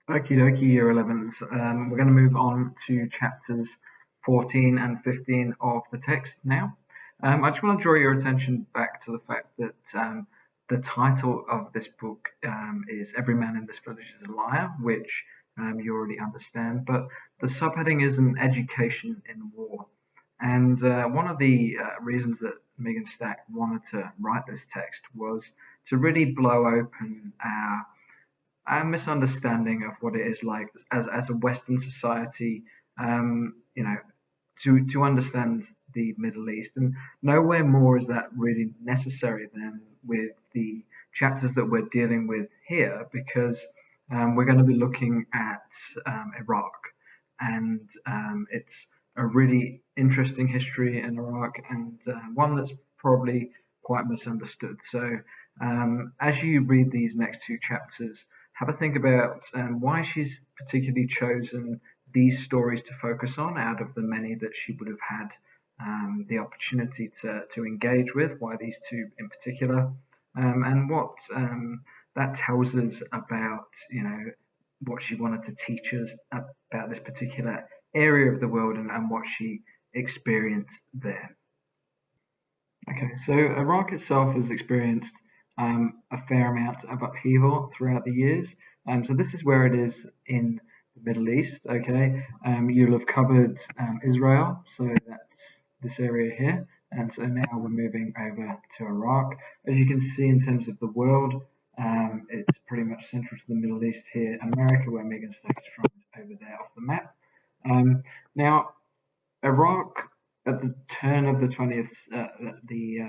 Okie dokie, year 11s. We're going to move on to chapters 14 and 15 of the text now. I just want to draw your attention back to the fact that the title of this book is Every Man in this Village is a Liar, which you already understand, but the subheading is an education in war. And one of the reasons that Megan Stack wanted to write this text was to really blow open our misunderstanding of what it is like as a Western society, you know, to understand the Middle East. And nowhere more is that really necessary than with the chapters that we're dealing with here, because we're going to be looking at Iraq, and it's a really interesting history in Iraq, and one that's probably quite misunderstood. So, as you read these next two chapters, have a think about why she's particularly chosen these stories to focus on out of the many that she would have had the opportunity to engage with, why these two in particular, and what that tells us about, what she wanted to teach us about this particular area of the world, and what she experienced there. Okay, so Iraq itself has experienced a fair amount of upheaval throughout the years. So this is where it is in the Middle East. Okay, you'll have covered Israel, so that's this area here. And so now we're moving over to Iraq. As you can see, in terms of the world, it's pretty much central to the Middle East here. America, where Megan's Stack is from, is over there off the map. Now, Iraq at the turn of the 20th, the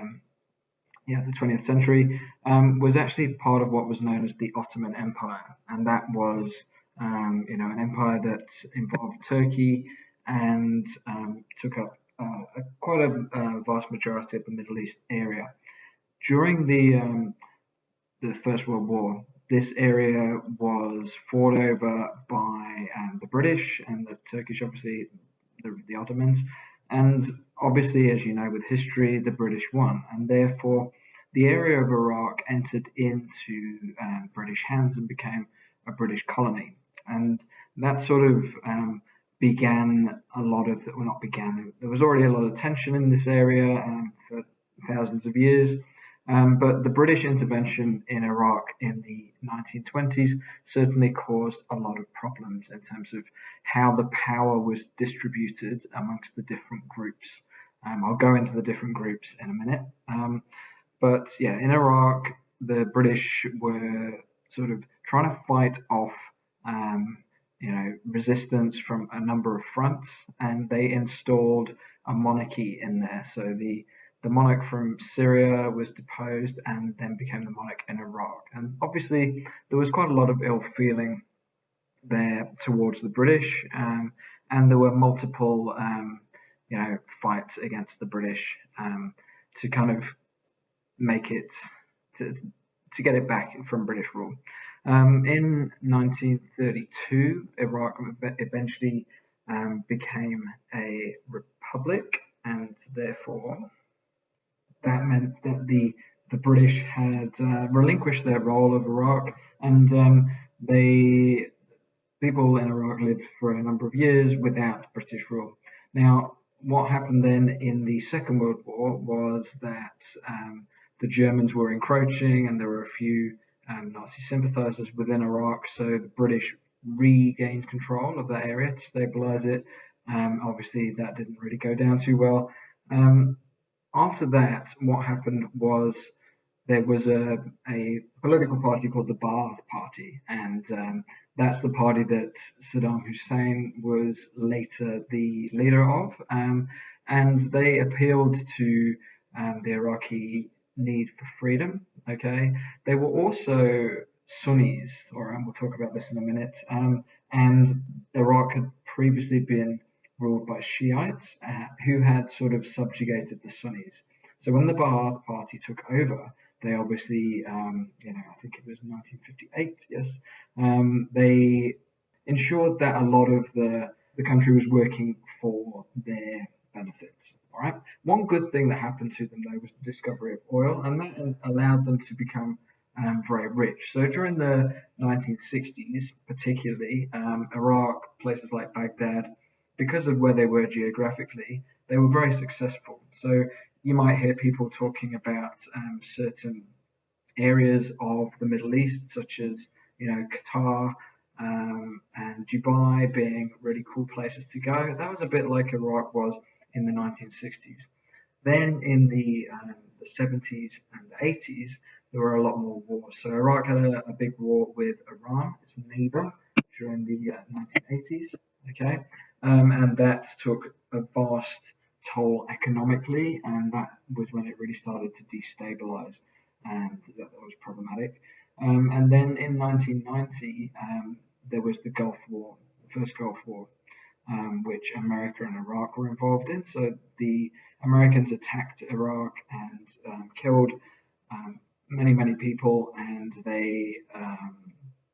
20th century, was actually part of what was known as the Ottoman Empire, and that was, an empire that involved Turkey and took up quite a vast majority of the Middle East area. During the First World War, this area was fought over by the British and the Turkish, obviously the Ottomans, and obviously, as you know, with history, the British won, and therefore the area of Iraq entered into British hands and became a British colony. And that sort of began a lot of, well, not began, there was already a lot of tension in this area for thousands of years. But the British intervention in Iraq in the 1920s certainly caused a lot of problems in terms of how the power was distributed amongst the different groups. I'll go into the different groups in a minute. But yeah, in Iraq, the British were sort of trying to fight off, resistance from a number of fronts, and they installed a monarchy in there. So the monarch from Syria was deposed and then became the monarch in Iraq. And obviously, there was quite a lot of ill feeling there towards the British, and there were multiple, fights against the British to kind of make it to get it back from British rule. In 1932, Iraq eventually became a republic, and therefore that meant that the British had relinquished their role of Iraq, and people in Iraq lived for a number of years without British rule. Now, what happened then in the Second World War was that the Germans were encroaching, and there were a few Nazi sympathizers within Iraq, so the British regained control of that area to stabilize it. Obviously, that didn't really go down too well. After that, what happened was there was a political party called the Ba'ath Party, and that's the party that Saddam Hussein was later the leader of, and they appealed to the Iraqi need for freedom. Okay, they were also Sunnis, or we'll talk about this in a minute, and Iraq had previously been ruled by Shiites who had sort of subjugated the Sunnis. So when the Ba'ath Party took over, they obviously, I think it was 1958, yes, they ensured that a lot of the country was working for their benefits. All right. One good thing that happened to them, though, was the discovery of oil, and that allowed them to become very rich. So during the 1960s, particularly, Iraq, places like Baghdad, because of where they were geographically, they were very successful. So you might hear people talking about certain areas of the Middle East, such as Qatar and Dubai, being really cool places to go. That was a bit like Iraq was in the 1960s. Then in the 70s and the 80s, there were a lot more wars. So Iraq had a big war with Iran, its neighbor, during the 1980s. Okay, and that took a vast toll economically, and that was when it really started to destabilize, and that was problematic. And then in 1990, there was the Gulf War, the first Gulf War, which America and Iraq were involved in. So the Americans attacked Iraq and killed many people, and they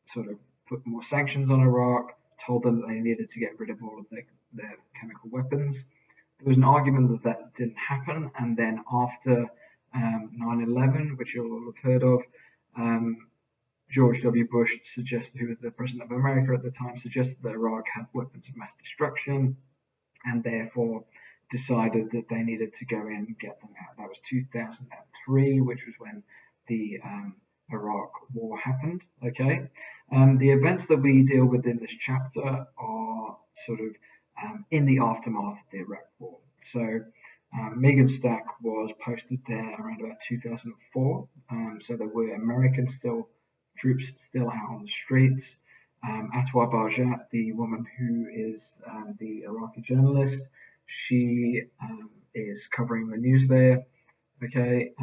sort of put more sanctions on Iraq, told them that they needed to get rid of all of their chemical weapons. There was an argument that that didn't happen, and then after 9/11, which you'll all have heard of, George W. Bush suggested, who was the president of America at the time, suggested that Iraq had weapons of mass destruction, and therefore decided that they needed to go in and get them out. That was 2003, which was when the Iraq War happened. Okay, the events that we deal with in this chapter are sort of in the aftermath of the Iraq War. So Megan Stack was posted there around about 2004. So there were American troops still out on the streets. Atwa Barjat, the woman who is the Iraqi journalist, she is covering the news there. Okay,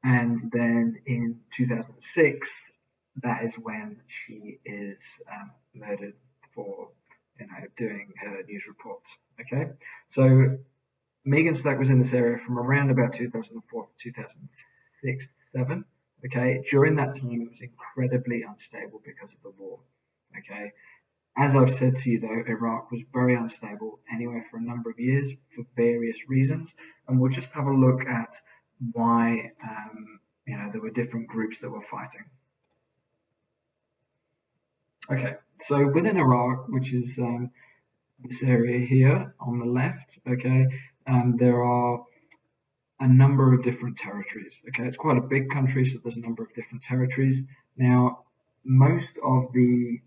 and then in 2006, that is when she is murdered for doing her news reports. Okay, so Megan Stack was in this area from around about 2004 to 2006, 7. Okay, during that time it was incredibly unstable because of the war. Okay, as I've said to you though, Iraq was very unstable anyway for a number of years for various reasons, and we'll just have a look at why there were different groups that were fighting. Okay, so within Iraq, which is this area here on the left, okay, there are a number of different territories. Okay, it's quite a big country, so there's a number of different territories. Now, most of the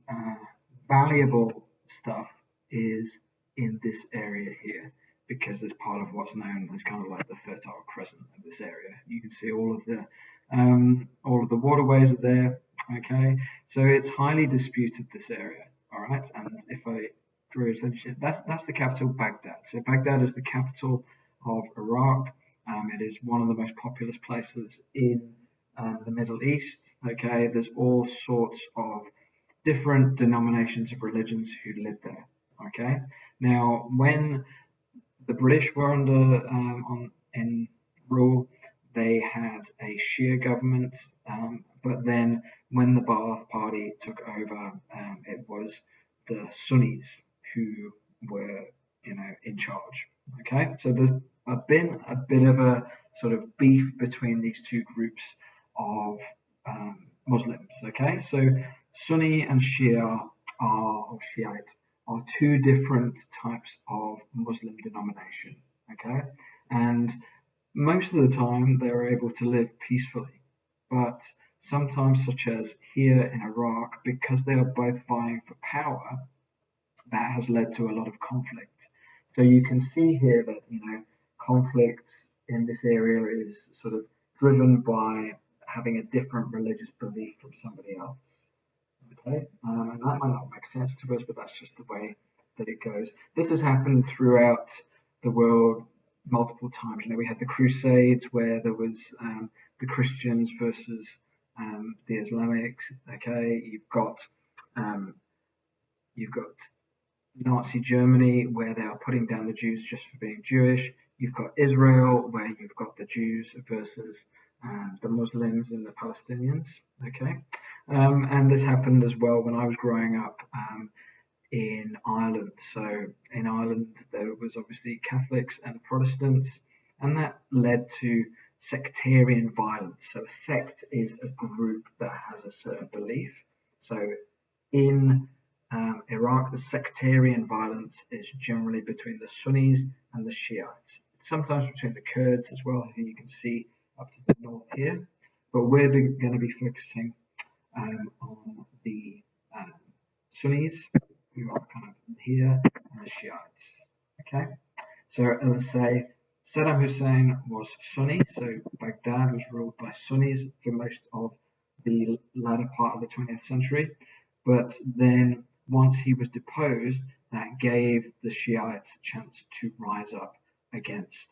valuable stuff is in this area here, because it's part of what's known as kind of like the Fertile Crescent of this area. You can see all of the waterways are there. Okay, so it's highly disputed, this area. All right, and if I draw your attention, that's the capital, Baghdad. So Baghdad is the capital of Iraq. It is one of the most populous places in the Middle East. Okay, there's all sorts of different denominations of religions who live there. Okay, now when the British were in rule, they had a Shia government, but then when the Ba'ath Party took over, it was the Sunnis who were in charge. Okay, so there's been a bit of a sort of beef between these two groups of Muslims. Okay, so Sunni and Shia or Shiite are two different types of Muslim denomination. Okay, and most of the time they're able to live peacefully, but sometimes, such as here in Iraq, because they are both vying for power, that has led to a lot of conflict. So you can see here that conflict in this area is sort of driven by having a different religious belief from somebody else. Okay, and that might not make sense to us, but that's just the way that it goes. This has happened throughout the world multiple times. We had the Crusades, where there was the Christians versus the Islamics. Okay, you've got Nazi Germany, where they are putting down the Jews just for being Jewish. You've got Israel, where you've got the Jews versus the Muslims and the Palestinians. Okay, and this happened as well when I was growing up in Ireland. So in Ireland, there was obviously Catholics and Protestants, and that led to sectarian violence. So a sect is a group that has a certain belief. So in Iraq, the sectarian violence is generally between the Sunnis and the Shiites. Sometimes between the Kurds as well, who you can see up to the north here. But we're going to be focusing on the Sunnis, who are kind of here, and the Shiites. Okay, so as I say, Saddam Hussein was Sunni, so Baghdad was ruled by Sunnis for most of the latter part of the 20th century. But then once he was deposed, that gave the Shiites a chance to rise up against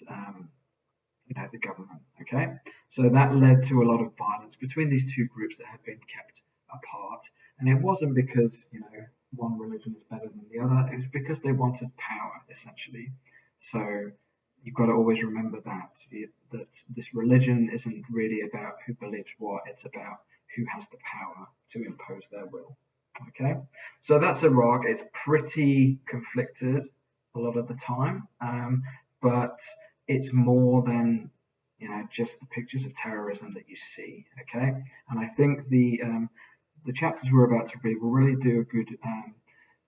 the government. Okay, so that led to a lot of violence between these two groups that had been kept apart, and it wasn't because one religion is better than the other. It was because they wanted power, essentially. So you've got to always remember that this religion isn't really about who believes what; it's about who has the power to impose their will. Okay, so that's Iraq. It's pretty conflicted a lot of the time, but it's more than just the pictures of terrorism that you see. Okay, and I think the chapters we're about to read will really do a good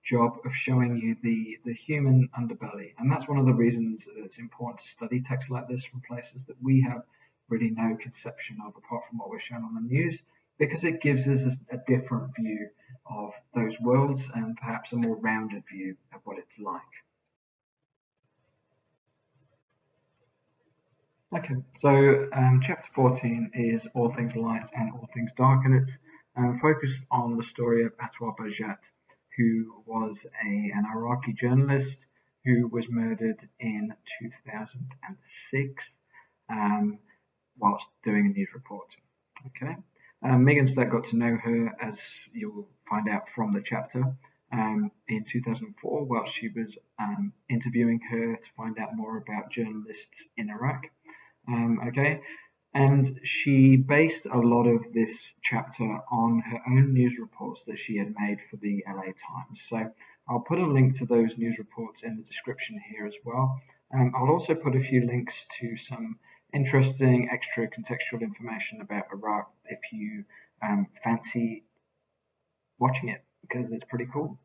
job of showing you the human underbelly, and that's one of the reasons that it's important to study texts like this from places that we have really no conception of apart from what we're shown on the news, because it gives us a different view of those worlds and perhaps a more rounded view of what it's like. Okay, so chapter 14 is All Things Light and All Things Dark, and it's focused on the story of Atwar Bajat, who was an Iraqi journalist who was murdered in 2006 whilst doing a news report. Okay, Megan Stack got to know her, as you'll find out from the chapter, in 2004 while she was interviewing her to find out more about journalists in Iraq. Okay, and she based a lot of this chapter on her own news reports that she had made for the LA Times. So I'll put a link to those news reports in the description here as well. I'll also put a few links to some interesting extra contextual information about Iraq if you fancy watching it, because it's pretty cool.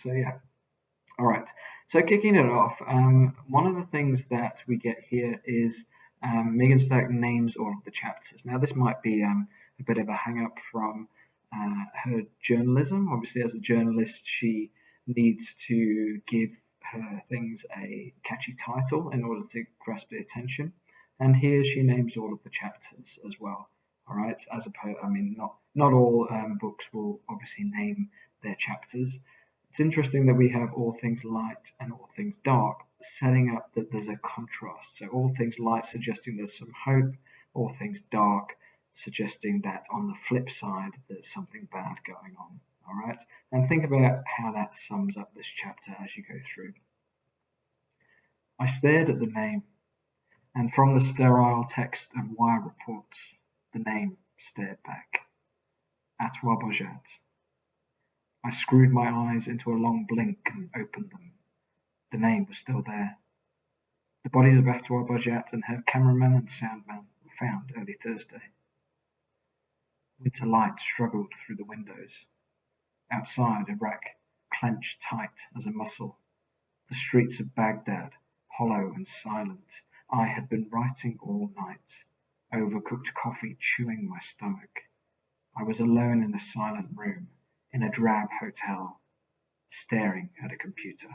So yeah. All right, so kicking it off, one of the things that we get here is Megan Stack names all of the chapters. Now, this might be a bit of a hang-up from her journalism. Obviously, as a journalist, she needs to give her things a catchy title in order to grasp the attention. And here she names all of the chapters as well. All right, as opposed, I mean, not all books will obviously name their chapters. It's interesting that we have All Things Light and All Things Dark, setting up that there's a contrast. So All Things Light suggesting there's some hope, All Things Dark suggesting that on the flip side there's something bad going on. All right, and think about how that sums up this chapter as you go through. I stared at the name, and from the sterile text of wire reports, the name stared back. Atwar Bajat. I screwed my eyes into a long blink and opened them. The name was still there. The bodies of Atwar Bajat and her cameraman and soundman were found early Thursday. Winter light struggled through the windows. Outside, Iraq clenched tight as a muscle. The streets of Baghdad, hollow and silent. I had been writing all night, overcooked coffee chewing my stomach. I was alone in a silent room, in a drab hotel, staring at a computer.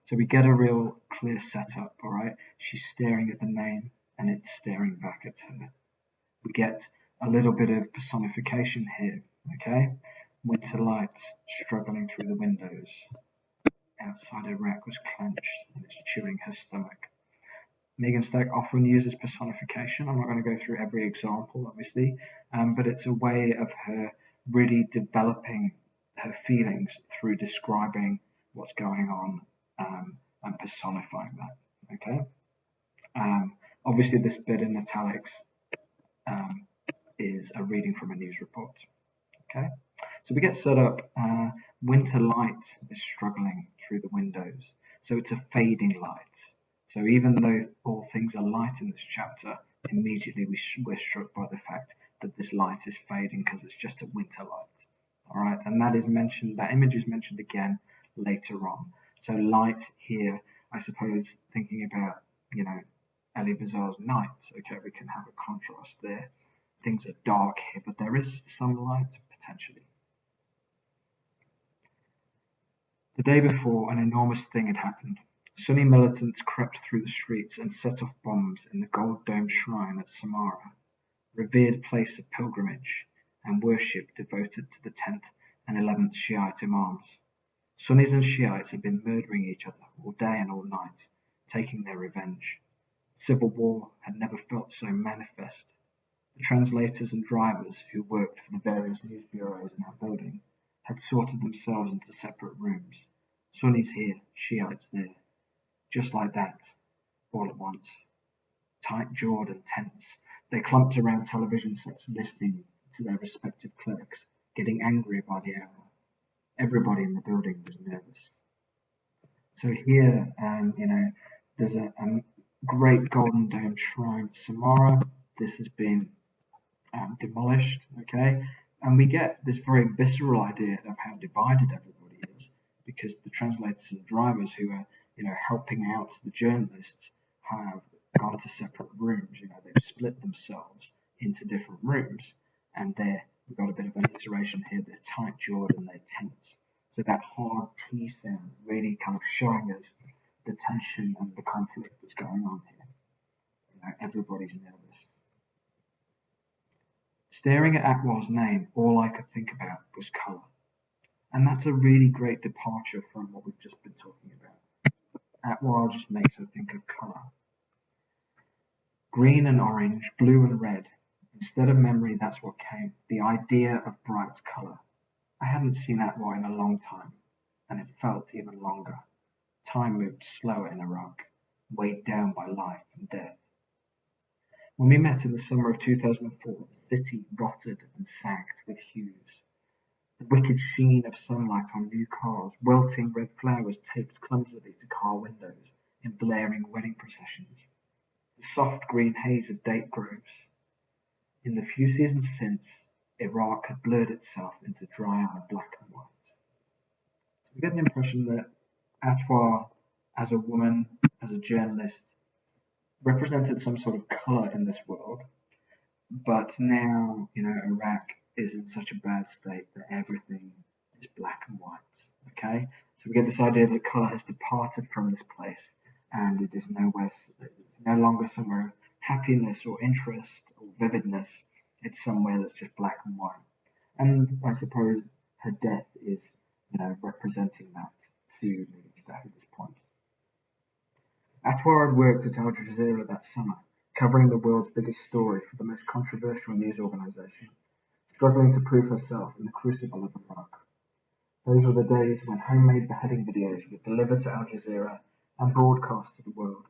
So we get a real clear setup, all right? She's staring at the name and it's staring back at her. We get a little bit of personification here, okay? Winter light struggling through the windows. Outside, Iraq was clenched and it's chewing her stomach. Megan Stack often uses personification. I'm not going to go through every example, obviously, but it's a way of her really developing her feelings through describing what's going on and personifying that. Okay. Obviously, this bit in italics is a reading from a news report. Okay. So we get set up. Winter light is struggling through the windows, so it's a fading light. So even though all things are light in this chapter, immediately we're struck by the fact that this light is fading because it's just a winter light. All right, and that is mentioned. That image is mentioned again later on. So light here, I suppose, thinking about Elie Wiesel's night. Okay, we can have a contrast there. Things are dark here, but there is some light potentially. The day before, an enormous thing had happened. Sunni militants crept through the streets and set off bombs in the gold-domed shrine at Samarra, revered place of pilgrimage and worship devoted to the 10th and 11th Shiite Imams. Sunnis and Shiites had been murdering each other all day and all night, taking their revenge. Civil war had never felt so manifest. The translators and drivers who worked for the various news bureaus in our building had sorted themselves into separate rooms. Sunnis here, Shiites there. Just like that, all at once. Tight-jawed and tense, they clumped around television sets listening to their respective clerks, getting angry by the hour. Everybody in the building was nervous. So here, there's a great golden dome shrine, Samarra. This has been demolished, okay? And we get this very visceral idea of how divided everybody is, because the translators and drivers who are, helping out the journalists have gone to separate rooms. They've split themselves into different rooms, and we've got a bit of an iteration here. They're tight-jawed and they're tense. So that hard T sound really kind of showing us the tension and the conflict that's going on here. Everybody's nervous. Staring at Atwar's name, all I could think about was colour. And that's a really great departure from what we've just been talking about. Atwar just makes her think of colour. Green and orange, blue and red. Instead of memory, that's what came. The idea of bright colour. I hadn't seen Atwar in a long time, and it felt even longer. Time moved slower in Iraq, weighed down by life and death. When we met in the summer of 2004, the city rotted and sagged with hues. The wicked sheen of sunlight on new cars, welting red flowers taped clumsily to car windows in blaring wedding processions. The soft green haze of date groves. In the few seasons since, Iraq had blurred itself into dry-eyed black and white. So we get an impression that Atwar, as a woman, as a journalist, represented some sort of colour in this world, but now, Iraq is in such a bad state that everything is black and white, okay? So we get this idea that colour has departed from this place, and it is it's no longer somewhere of happiness or interest or vividness. It's somewhere that's just black and white. And I suppose her death is, representing that to Megan Stack at this point. Atwar had worked at Al Jazeera that summer, covering the world's biggest story for the most controversial news organisation, struggling to prove herself in the crucible of Iraq. Those were the days when homemade beheading videos were delivered to Al Jazeera and broadcast to the world.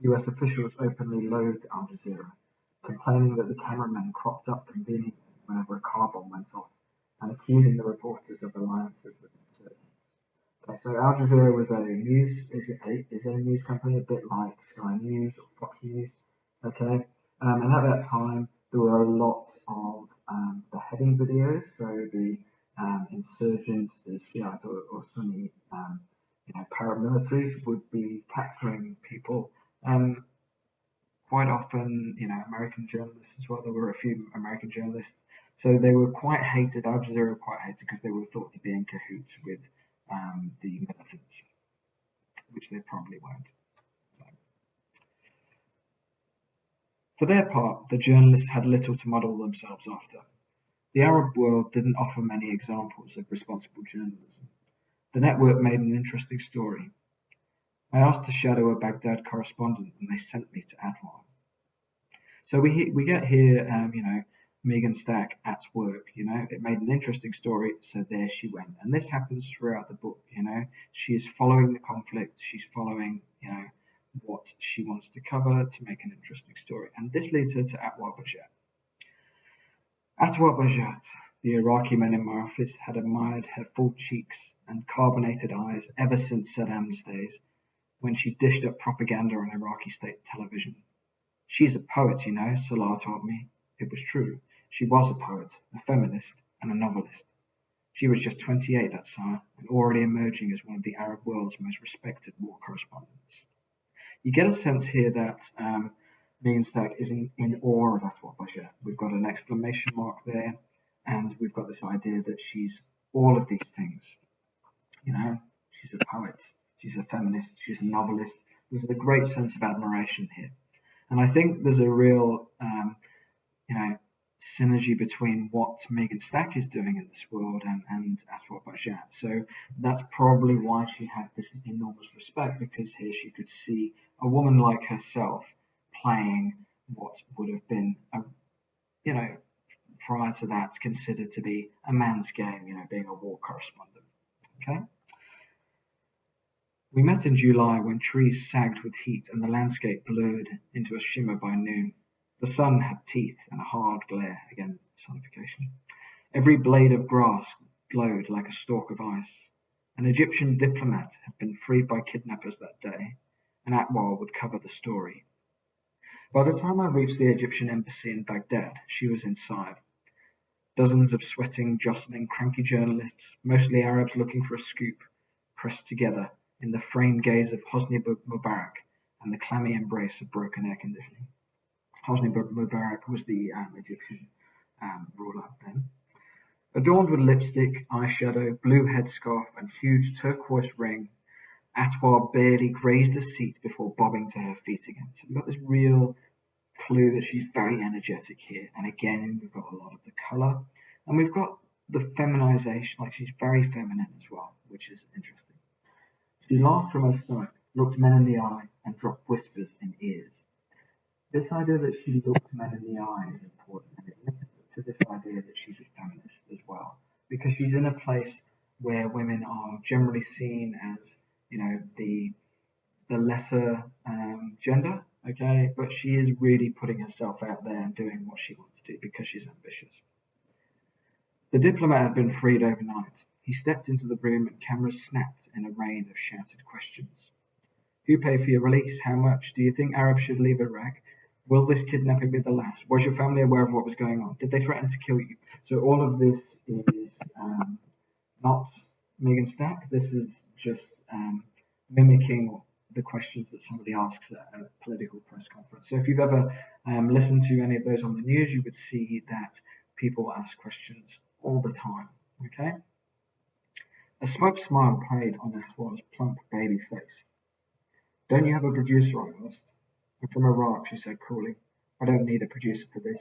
US officials openly loathed Al Jazeera, complaining that the cameramen cropped up conveniently whenever a car bomb went off, and accusing the reporters of alliances with insurgents. Okay, so Al Jazeera was a news company, a bit like Sky News or Fox News. Okay, and at that time there were a lot of beheading videos. So the insurgents, the Shiite or Sunni, paramilitaries would be capturing people. Quite often, American journalists as well. There were a few American journalists, so they were quite hated. Al Jazeera were quite hated because they were thought to be in cahoots with the militants, which they probably weren't. So. For their part, the journalists had little to model themselves after. The Arab world didn't offer many examples of responsible journalism. The network made an interesting story. I asked to shadow a Baghdad correspondent, and they sent me to Adwan. So we get here, Megan Stack at work. It made an interesting story, so there she went. And this happens throughout the book. She is following the conflict. She's following, what she wants to cover to make an interesting story. And this leads her to Atwar Bajat. Atwar Bajat, the Iraqi men in my office, had admired her full cheeks and carbonated eyes ever since Saddam's days, when she dished up propaganda on Iraqi state television. She's a poet, you know, Salah told me. It was true. She was a poet, a feminist, and a novelist. She was just 28 that summer and already emerging as one of the Arab world's most respected war correspondents. You get a sense here that Megan Stack is in awe of Atwar Bashir. We've got an exclamation mark there, and we've got this idea that she's all of these things. You know, she's a poet, she's a feminist, she's a novelist. There's a great sense of admiration here. And I think there's a real, you know, synergy between what Megan Stack is doing in this world and Aswad Bajat. So that's probably why she had this enormous respect, because here she could see a woman like herself playing what would have been, you know, prior to that considered to be a man's game, you know, being a war correspondent. Okay. We met in July when trees sagged with heat and the landscape blurred into a shimmer by noon. The sun had teeth and a hard glare, again personification. Every blade of grass glowed like a stalk of ice. An Egyptian diplomat had been freed by kidnappers that day, and Atwar would cover the story. By the time I reached the Egyptian embassy in Baghdad, she was inside. Dozens of sweating, jostling, cranky journalists, mostly Arabs looking for a scoop, pressed together in the framed gaze of Hosni Mubarak and the clammy embrace of broken air conditioning. Hosni Mubarak was the Egyptian ruler then. Adorned with lipstick, eyeshadow, blue headscarf, and huge turquoise ring, Atwar barely grazed a seat before bobbing to her feet again. So we've got this real clue that she's very energetic here. And again, we've got a lot of the colour. And we've got the feminization, like she's very feminine as well, which is interesting. She laughed from her stomach, looked men in the eye, and dropped whispers in ears. This idea that she looked men in the eye is important, and it links to this idea that she's a feminist as well, because she's in a place where women are generally seen as, you know, the lesser gender, okay, but she is really putting herself out there and doing what she wants to do because she's ambitious. The diplomat had been freed overnight. He stepped into the room and cameras snapped in a rain of shouted questions. Who paid for your release? How much? Do you think Arabs should leave Iraq? Will this kidnapping be the last? Was your family aware of what was going on? Did they threaten to kill you? So all of this is not Megan Stack. This is just mimicking the questions that somebody asks at a political press conference. So if you've ever listened to any of those on the news, you would see that people ask questions all the time. Okay. A smug smile played on Aswar's plump baby face. Don't you have a producer? I asked. I'm from Iraq, she said coolly. I don't need a producer for this.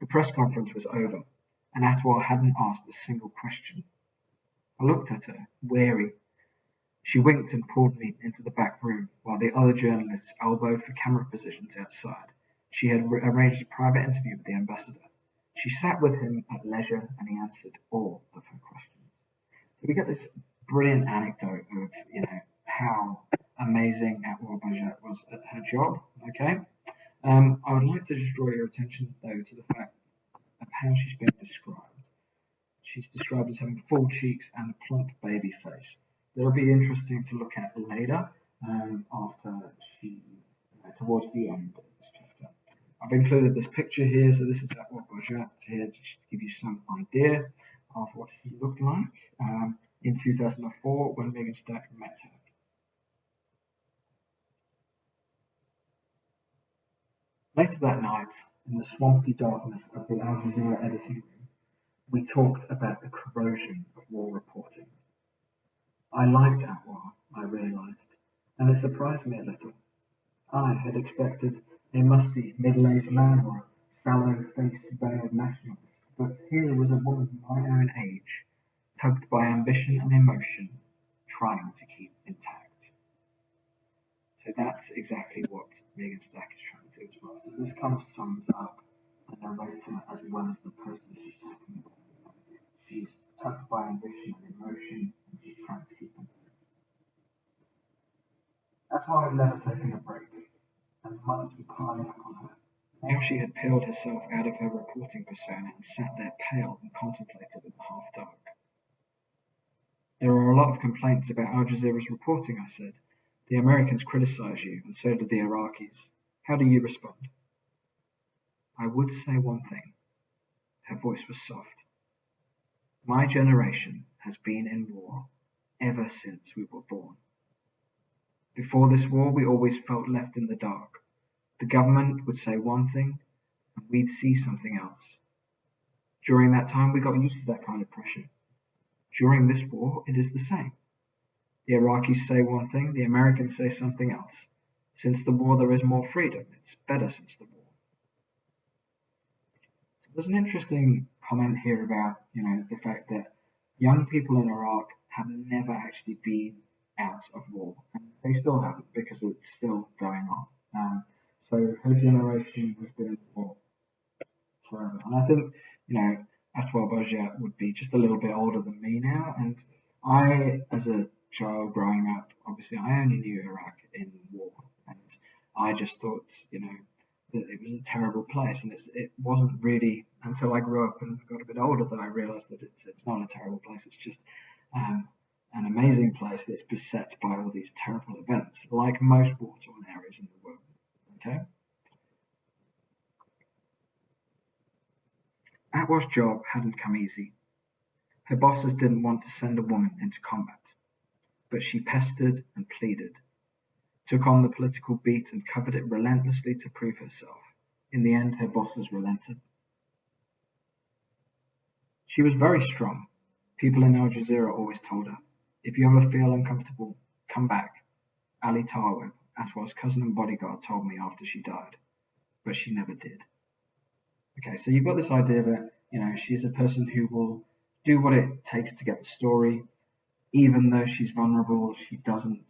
The press conference was over, and Atwar hadn't asked a single question. I looked at her, wary. She winked and pulled me into the back room, while the other journalists elbowed for camera positions outside. She had arranged a private interview with the ambassador. She sat with him at leisure, and he answered all of her questions. So we get this brilliant anecdote of, you know, how amazing Atwar Bajat was at her job. Okay, I would like to just draw your attention though to the fact of how she's been described. She's described as having full cheeks and a plump baby face. That'll be interesting to look at later after she, towards the end of this chapter. I've included this picture here, so this is Atwar Bajat here to give you some idea of what she looked like in 2004 when Megan Stack met her. Later that night, in the swampy darkness of the Al Jazeera editing room, we talked about the corrosion of war reporting. I liked Atwar, I realised, and it surprised me a little. I had expected a musty, middle-aged man or a sallow-faced, veiled nationalist, but here was a woman my own age, tugged by ambition and emotion, trying to keep intact. So that's exactly what Megan Stack is trying to do as well. So this kind of sums up the narrator as well as the person she's talking about. She's tugged by ambition and emotion, and she's trying to keep intact. That's why I've never taken a break, and months were piling up on her. Now she had peeled herself out of her reporting persona and sat there pale and contemplative in the half dark. There are a lot of complaints about Al Jazeera's reporting, I said. The Americans criticize you, and so do the Iraqis. How do you respond? I would say one thing. Her voice was soft. My generation has been in war ever since we were born. Before this war, we always felt left in the dark. The government would say one thing, and we'd see something else. During that time, we got used to that kind of pressure. During this war, it is the same. The Iraqis say one thing, the Americans say something else. Since the war, there is more freedom. It's better since the war. So there's an interesting comment here about, the fact that young people in Iraq have never actually been out of war, and they still haven't because it's still going on. So her generation has been in war forever, and I think Atwar Bajia would be just a little bit older than me now, and I, as a child growing up, obviously I only knew Iraq in war, and I just thought, that it was a terrible place, and it wasn't really until I grew up and got a bit older that I realised that it's not a terrible place. It's just an amazing place that's beset by all these terrible events, like most war-torn areas in the world. Okay. Atwar's job hadn't come easy. Her bosses didn't want to send a woman into combat, but she pestered and pleaded, took on the political beat and covered it relentlessly to prove herself. In the end, her bosses relented. She was very strong. People in Al Jazeera always told her, if you ever feel uncomfortable, come back. Ali Tarweb, Atwar's cousin and bodyguard, told me after she died, but she never did. Okay, so you've got this idea that, she's a person who will do what it takes to get the story. Even though she's vulnerable, she doesn't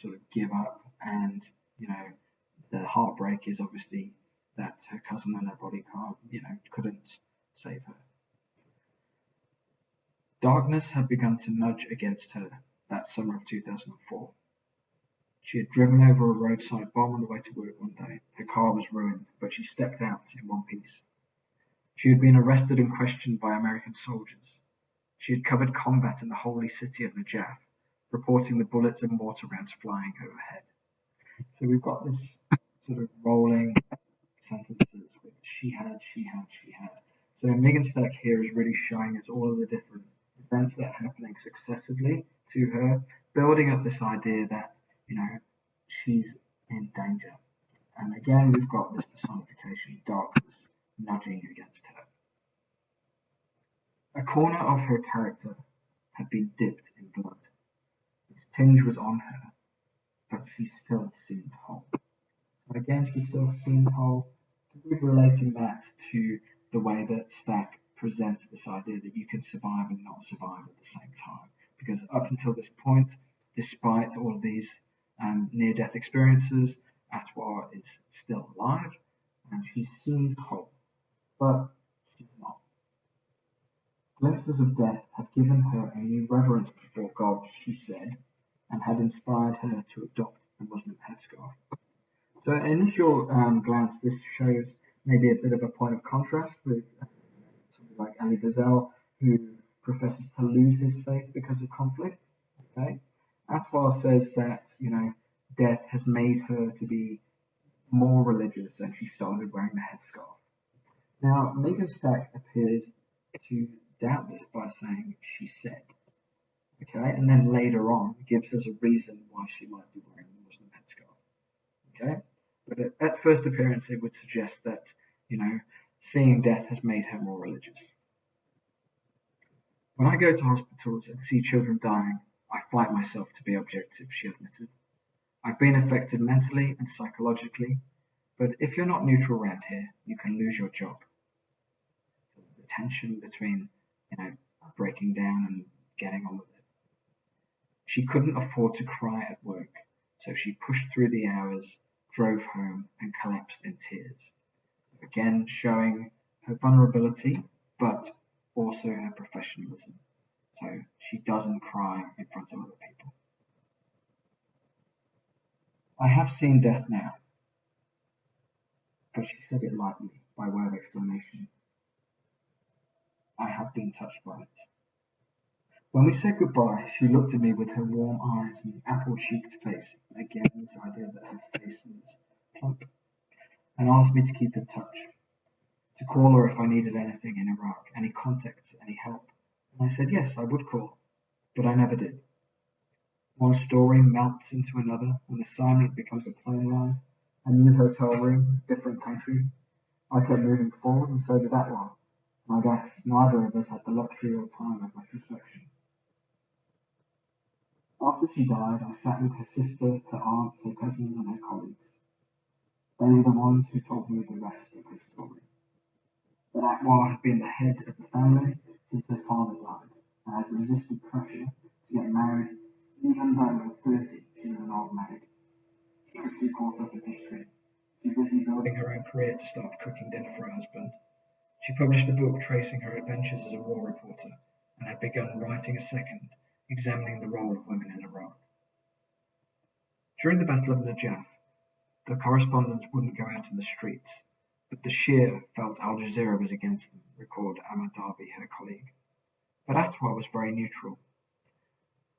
sort of give up. And, the heartbreak is obviously that her cousin and her bodyguard, couldn't save her. Darkness had begun to nudge against her that summer of 2004. She had driven over a roadside bomb on the way to work one day. Her car was ruined, but she stepped out in one piece. She had been arrested and questioned by American soldiers. She had covered combat in the holy city of Najaf, reporting the bullets and mortar rounds flying overhead. So we've got this sort of rolling sentences with she had. So Megan Stack here is really showing us all of the different events that are happening successively to her, building up this idea that, she's in danger. And again, we've got this personification, darkness, nudging against her. A corner of her character had been dipped in blood. Its tinge was on her, but she still seemed whole. So again, she still seemed whole. We're relating that to the way that Stack presents this idea that you can survive and not survive at the same time. Because up until this point, despite all of these near-death experiences, Atwar is still alive and she seems whole, but she's not. Glimpses of death had given her a new reverence before God, she said, and had inspired her to adopt the Muslim headscarf. So at initial glance, this shows maybe a bit of a point of contrast with somebody like Ali Bazell, who professes to lose his faith because of conflict. Okay, Atwar says that death has made her to be more religious, and she started wearing the headscarf. Now, Megan Stack appears to doubt this by saying she said. Okay, and then later on gives us a reason why she might be wearing the Muslim headscarf. Okay, but at first appearance, it would suggest that seeing death has made her more religious. When I go to hospitals and see children dying, I fight myself to be objective, she admitted. I've been affected mentally and psychologically, but if you're not neutral around here, you can lose your job. The tension between, breaking down and getting on with it. She couldn't afford to cry at work, so she pushed through the hours, drove home, and collapsed in tears. Again, showing her vulnerability, but also her professionalism. So she doesn't cry in front of other people. I have seen death now, but she said it lightly, by way of explanation. I have been touched by it. When we said goodbye, she looked at me with her warm eyes and apple-cheeked face. Again, this idea that her face is plump and asked me to keep in touch, to call her if I needed anything in Iraq, any contacts, any help. And I said yes, I would call, but I never did. One story melts into another, an assignment becomes a plane ride, a new hotel room, different country. I kept moving forward, and so did that one. And I guess neither of us had the luxury or time of much reflection. After she died, I sat with her sister, her aunts, her cousins, and her colleagues. They were the ones who told me the rest of her story. That Atwar had been the head of the family since her father died, and had resisted pressure to get married, even though at 30 she was an old maid. She was too caught up in history, too busy building her own career to start cooking dinner for her husband. She published a book tracing her adventures as a war reporter, and had begun writing a second, examining the role of women in Iraq. During the Battle of Najaf, the correspondents wouldn't go out in the streets, but the Shia felt Al Jazeera was against them, recalled Ahmad Darby, her colleague. But Atwar was very neutral.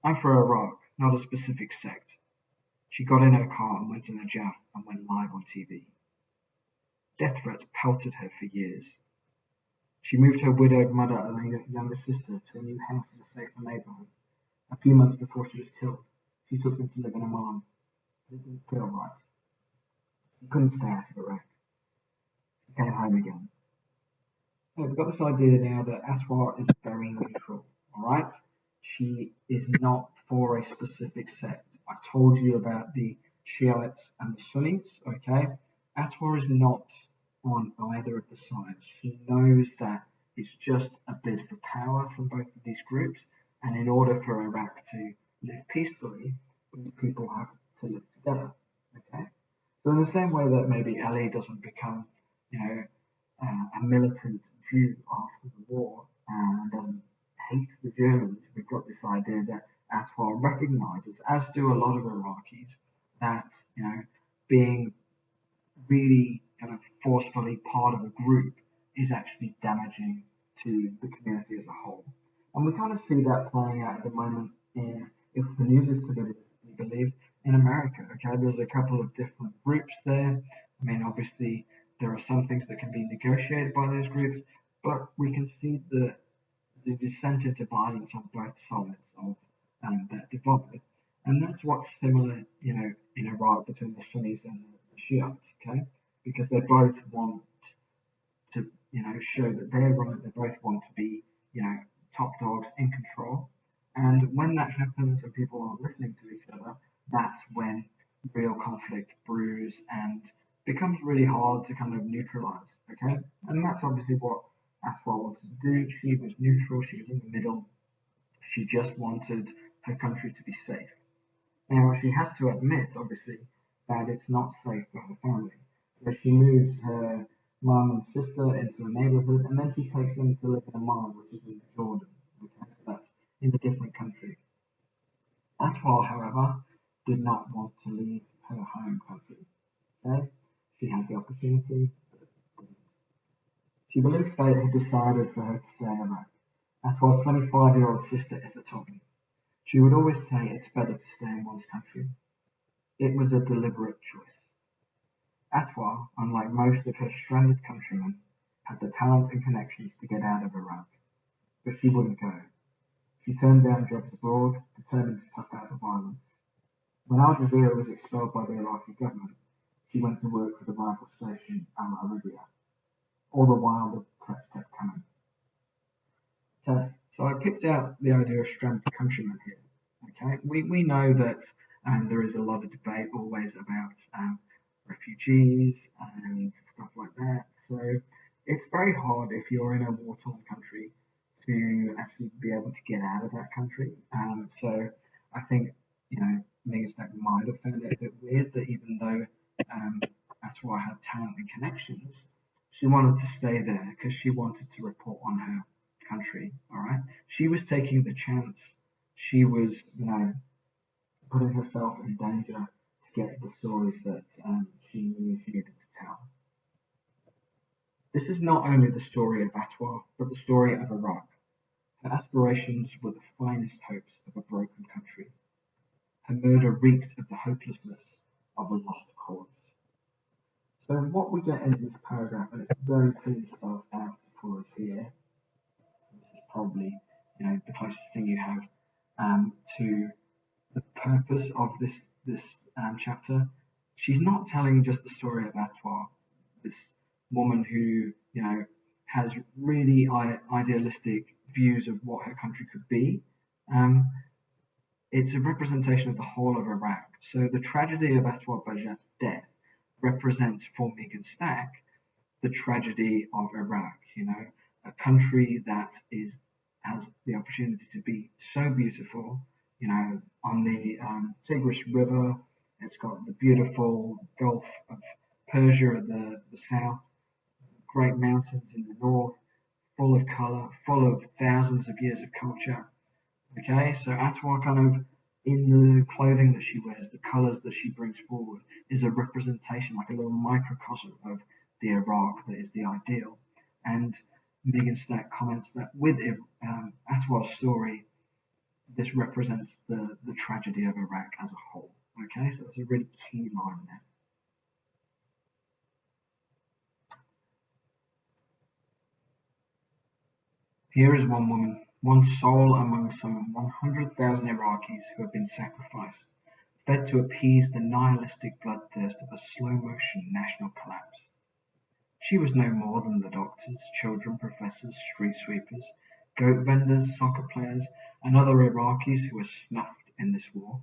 I'm for Iraq, not a specific sect. She got in her car and went to Najaf and went live on TV. Death threats pelted her for years. She moved her widowed mother and her younger sister to a new house in a safer neighborhood. A few months before she was killed, she took them to live in Amman. It didn't feel right. She couldn't stay out of Iraq. She came home again. We've got this idea now that Atwar is very neutral, alright? She is not for a specific sect. I told you about the Shiites and the Sunnis, okay? Atwar is not on either of the sides. She knows that it's just a bid for power from both of these groups, and in order for Iraq to live peacefully, these people have to live together, okay? So in the same way that maybe Ali doesn't become, a militant Jew after the war and doesn't hate the Germans, we've got this idea that Atwar recognizes, as do a lot of Iraqis, that being really kind of forcefully part of a group is actually damaging to the community as a whole. And we kind of see that playing out at the moment if the news is to be believed, in America. Okay, there's a couple of different groups there. I mean, obviously, there are some things that can be negotiated by those groups, but we can see the descent into violence on both sides of that divide. And that's what's similar, in Iraq between the Sunnis and the Shiites, okay? Because they both want to, show that they're right. They both want to be, top dogs in control. And when that happens and people aren't listening to each other, that's when real conflict brews and becomes really hard to kind of neutralize, okay? And that's obviously what Atwar wanted to do. She was neutral, she was in the middle. She just wanted her country to be safe. Now, she has to admit, obviously, that it's not safe for her family. So she moves her mum and sister into a neighborhood, and then she takes them to live in Amman, which is in Jordan. Okay, so that's in a different country. Atwar, however, did not want to leave her home country. Okay? She had the opportunity, but didn't. She believed fate had decided for her to stay in Iraq. Atwar's 25-year-old sister Issa told me. She would always say it's better to stay in one's country. It was a deliberate choice. Atwar, unlike most of her stranded countrymen, had the talent and connections to get out of Iraq. But she wouldn't go. She turned down jobs abroad, determined to tough out the violence. When Al Jazeera was expelled by the Iraqi government, she went to work for the rival station Al Arabiya. All the while the threats kept coming. Okay, so I picked out the idea of stranded countrymen here. Okay, we know that there is a lot of debate always about refugees and stuff like that. So it's very hard if you're in a war-torn country to actually be able to get out of that country. So I think Megastack might have found it a bit weird that even though Atwar had talent and connections, she wanted to stay there because she wanted to report on her country. All right, she was taking the chance. She was, putting herself in danger to get the stories that she knew she needed to tell. This is not only the story of Atwar, but the story of Iraq. Her aspirations were the finest hopes of a broken country. Her murder reeked of the hopelessness of a lost cause. So what we to get into this paragraph, and it's very clearly spelled out for us here. This is probably, the closest thing you have to the purpose of this chapter. She's not telling just the story of Atoir, this woman who has really idealistic views of what her country could be. It's a representation of the whole of Iraq. So the tragedy of Atoir Bajat's death represents for Megan Stack the tragedy of Iraq. A country that has the opportunity to be so beautiful. On the Tigris River, it's got the beautiful Gulf of Persia at the south, great mountains in the north, full of colour, full of thousands of years of culture. Okay, so Atoir kind of in the clothing that she wears, the colours that she brings forward, is a representation, like a little microcosm of the Iraq that is the ideal. And Megan Stack comments that with Atoir's story, this represents the tragedy of Iraq as a whole. Okay, so that's a really key line there. Here is one woman, one soul among some 100,000 Iraqis who have been sacrificed, fed to appease the nihilistic bloodthirst of a slow-motion national collapse. She was no more than the doctors, children, professors, street sweepers, goat vendors, soccer players, and other Iraqis who were snuffed in this war.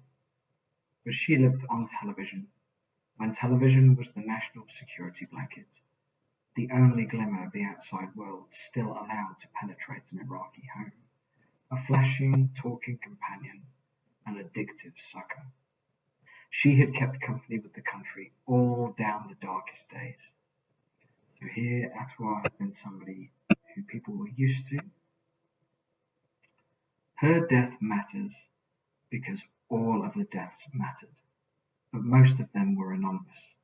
But she lived on television, when television was the national security blanket, the only glimmer of the outside world still allowed to penetrate an Iraqi home, a flashing, talking companion, an addictive sucker. She had kept company with the country all down the darkest days. So here, Atoir had been somebody who people were used to. Her death matters because all of the deaths mattered, but most of them were anonymous,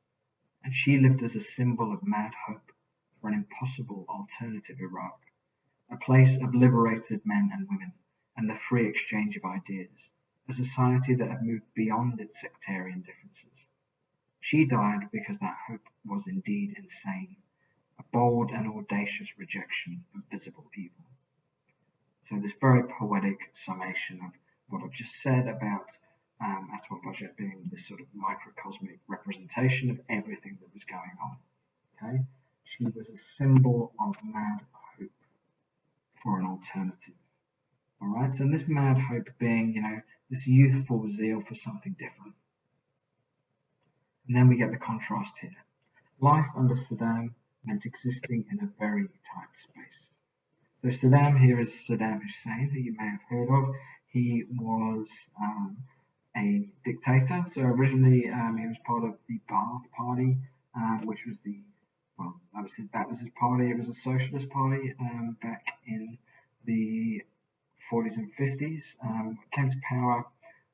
and she lived as a symbol of mad hope for an impossible alternative Iraq, a place of liberated men and women and the free exchange of ideas, a society that had moved beyond its sectarian differences. She died because that hope was indeed insane, a bold and audacious rejection of visible evil. So this very poetic summation of what I've just said about Atoir Bajat being this sort of microcosmic representation of everything that was going on. Okay, she was a symbol of mad hope for an alternative. All right, so this mad hope being, this youthful zeal for something different. And then we get the contrast here. Life under Saddam meant existing in a very tight space. So Saddam here is Saddam Hussein, who you may have heard of. He was a dictator. So originally he was part of the Ba'ath Party, which was obviously that was his party. It was a socialist party back in the 40s and 50s. Came to power,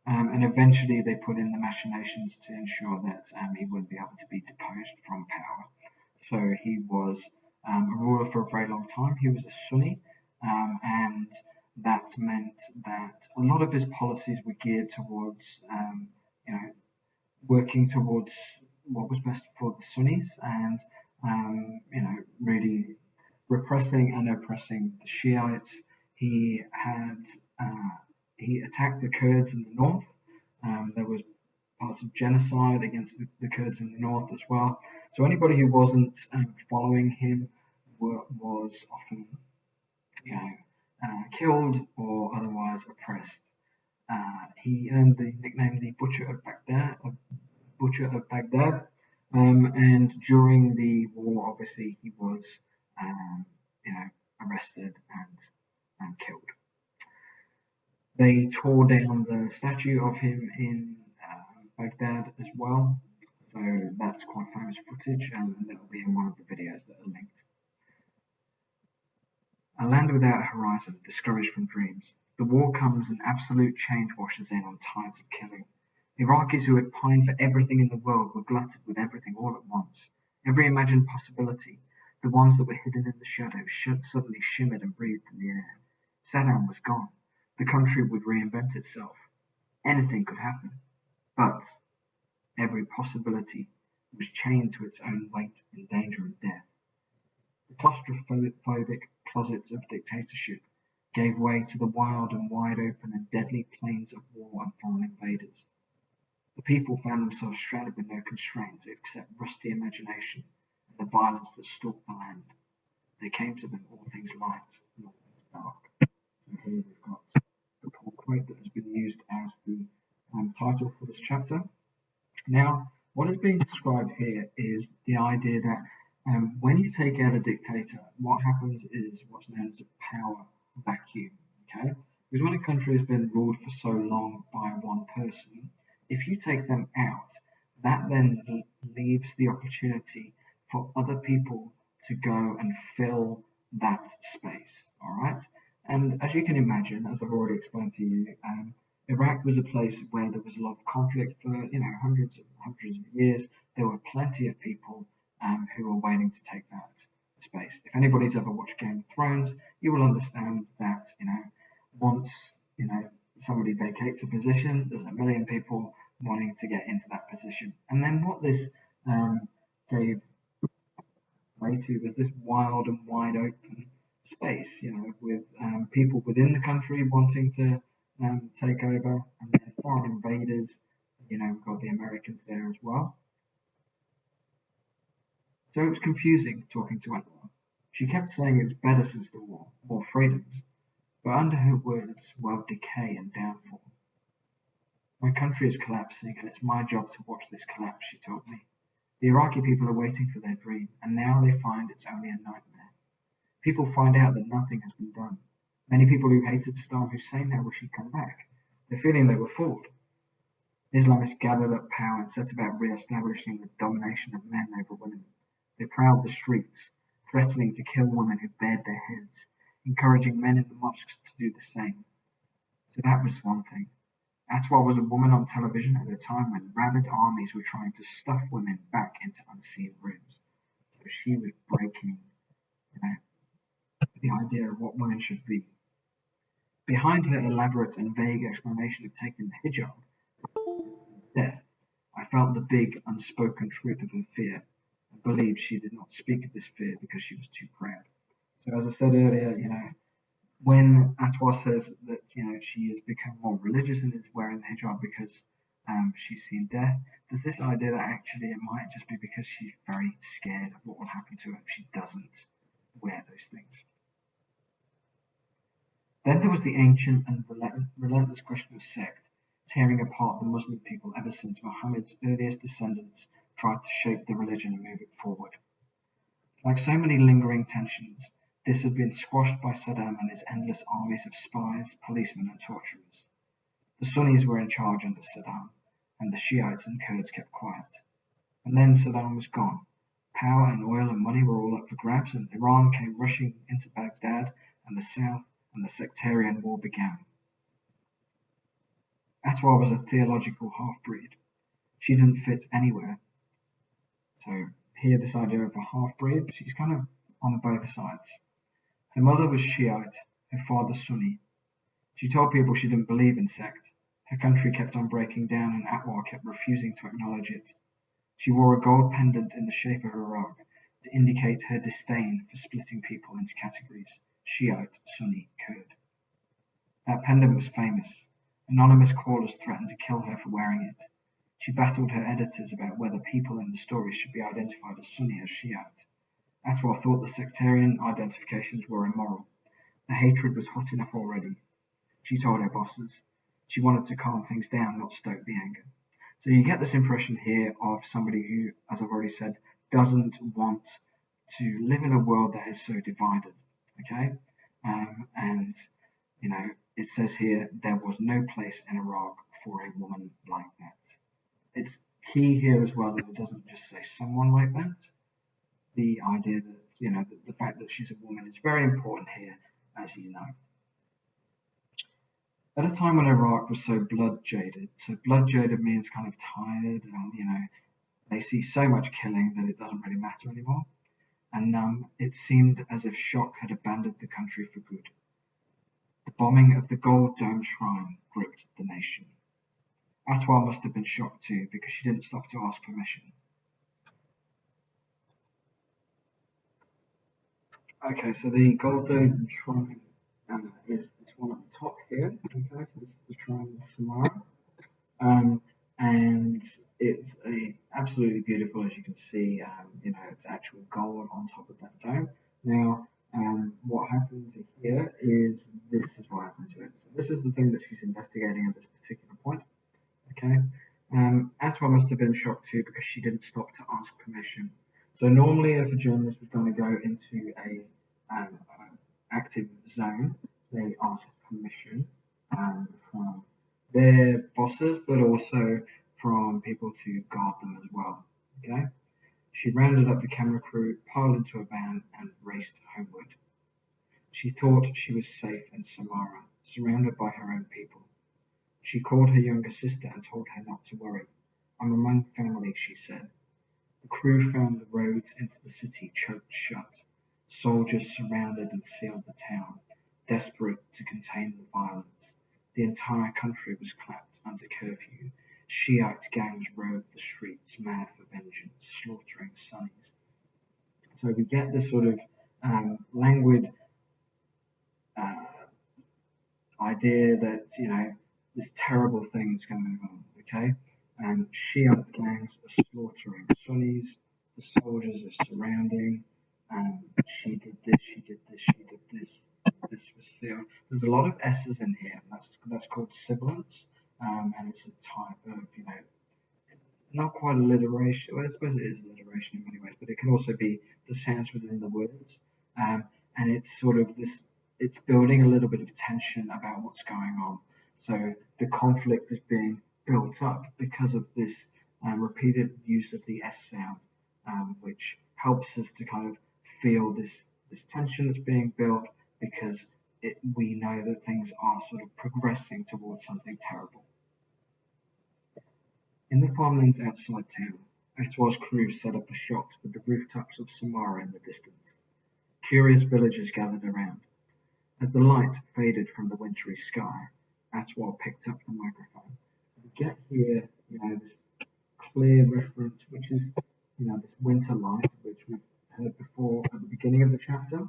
and eventually they put in the machinations to ensure that he wouldn't be able to be deposed from power. So he was a ruler for a very long time. He was a Sunni, and that meant that a lot of his policies were geared towards, working towards what was best for the Sunnis, and really repressing and oppressing the Shiites. He attacked the Kurds in the north. There was parts of genocide against the Kurds in the north as well. So anybody who wasn't following him was often, killed or otherwise oppressed. He earned the nickname the Butcher of Baghdad, and during the war, obviously, he was, arrested and killed. They tore down the statue of him in Baghdad as well, so that's quite famous footage, and that will be in one of the videos that are linked. A land without a horizon, discouraged from dreams. The war comes and absolute change washes in on tides of killing. Iraqis who had pined for everything in the world were glutted with everything all at once. Every imagined possibility, the ones that were hidden in the shadows, suddenly shimmered and breathed in the air. Saddam was gone. The country would reinvent itself. Anything could happen. But every possibility It was chained to its own weight in danger of death. The claustrophobic closets of dictatorship gave way to the wild and wide open and deadly plains of war and foreign invaders. The people found themselves shrouded with no constraints except rusty imagination and the violence that stalked the land. They came to them all things light and all things dark. So here we've got the Paul quote that has been used as the title for this chapter. Now, what is being described here is the idea that when you take out a dictator, what happens is what's known as a power vacuum. Okay, because when a country has been ruled for so long by one person, if you take them out, that then leaves the opportunity for other people to go and fill that space. All right, and as you can imagine, as I've already explained to you, Iraq was a place where there was a lot of conflict for hundreds of years. There were plenty of people who were waiting to take that space. If anybody's ever watched Game of Thrones, you will understand that once somebody vacates a position, there's a million people wanting to get into that position. And then what this gave way to was this wild and wide open space, with people within the country wanting to take over, and then foreign invaders. We've got the Americans there as well. So it was confusing talking to Anwar. She kept saying it was better since the war, more freedoms, but under her words welled decay and downfall. My country is collapsing, and it's my job to watch this collapse, she told me. The Iraqi people are waiting for their dream, and now they find it's only a nightmare. People find out that nothing has been done. Many people who hated Saddam Hussein now wish he'd come back. They're feeling they were fooled. Islamists gathered up power and set about re-establishing the domination of men over women. They prowled the streets, threatening to kill women who bared their heads, encouraging men in the mosques to do the same. So that was one thing. Atwar was a woman on television at a time when rabid armies were trying to stuff women back into unseen rooms. So she was breaking, the idea of what women should be. Behind her elaborate and vague explanation of taking the hijab, death, I felt the big, unspoken truth of her fear, and believed she did not speak of this fear because she was too proud. So as I said earlier, when Atwar says that she has become more religious and is wearing the hijab because she's seen death, there's this idea that actually it might just be because she's very scared of what will happen to her if she doesn't wear those things. Then there was the ancient and relentless question of sect, tearing apart the Muslim people ever since Muhammad's earliest descendants tried to shape the religion and move it forward. Like so many lingering tensions, this had been squashed by Saddam and his endless armies of spies, policemen, and torturers. The Sunnis were in charge under Saddam, and the Shiites and Kurds kept quiet. And then Saddam was gone. Power and oil and money were all up for grabs, and Iran came rushing into Baghdad and the south, and the sectarian war began. Atwar was a theological half-breed. She didn't fit anywhere. So here, this idea of a half-breed, she's kind of on both sides. Her mother was Shiite, her father Sunni. She told people she didn't believe in sect. Her country kept on breaking down, and Atwar kept refusing to acknowledge it. She wore a gold pendant in the shape of a rug to indicate her disdain for splitting people into categories: Shiite, Sunni, Kurd. That pendant was famous. Anonymous callers threatened to kill her for wearing it. She battled her editors about whether people in the stories should be identified as Sunni or Shiite. Atwar thought the sectarian identifications were immoral. The hatred was hot enough already. She told her bosses. She wanted to calm things down, not stoke the anger. So you get this impression here of somebody who, as I've already said, doesn't want to live in a world that is so divided. Okay? And it says here, there was no place in Iraq for a woman like that. It's key here as well that it doesn't just say someone like that. The idea that, the fact that she's a woman is very important here, as you know. At a time when Iraq was so blood jaded means kind of tired, and they see so much killing that it doesn't really matter anymore. And it seemed as if shock had abandoned the country for good. The bombing of the Gold Dome Shrine gripped the nation. Atwar must have been shocked too, because she didn't stop to ask permission. Okay, so the gold dome shrine is this one at the top here. Okay, so this is the shrine of Samara. Um, and it's absolutely beautiful, as you can see. It's actual gold on top of that dome. Now, what happens here is this is what happens to it. So this is the thing that she's investigating at this particular point. Okay. Atwa must have been shocked too because she didn't stop to ask permission. So normally, if a journalist was going to go into a active zone, they ask permission from their bosses, but also from people to guard them as well. Okay. She rounded up the camera crew, piled into a van, and raced homeward. She thought she was safe in Samara, surrounded by her own people. She called her younger sister and told her not to worry. I'm among family, she said. The crew found the roads into the city choked shut. Soldiers surrounded and sealed the town, desperate to contain the violence. The entire country was clapped under curfew. Shiite gangs roved the streets, mad for vengeance, slaughtering Sunnis. So we get this sort of languid uh, idea that this terrible thing is going on. Okay, and Shiite gangs are slaughtering Sunnis. The soldiers are surrounding. She did this. She did this. She did this. This was there. There's a lot of S's in here. And that's called sibilance, and it's a type of not quite alliteration. Well, I suppose it is alliteration in many ways, but it can also be the sounds within the words. And it's sort of this, it's building a little bit of tension about what's going on. So the conflict is being built up because of this repeated use of the S sound, which helps us to kind of feel this tension that's being built because we know that things are sort of progressing towards something terrible. In the farmlands outside town, Atwar's crew set up a shot with the rooftops of Samara in the distance. Curious villagers gathered around. As the light faded from the wintry sky, Atwar picked up the microphone. We get here, this clear reference, which is, this winter light, which we've heard before at the beginning of the chapter.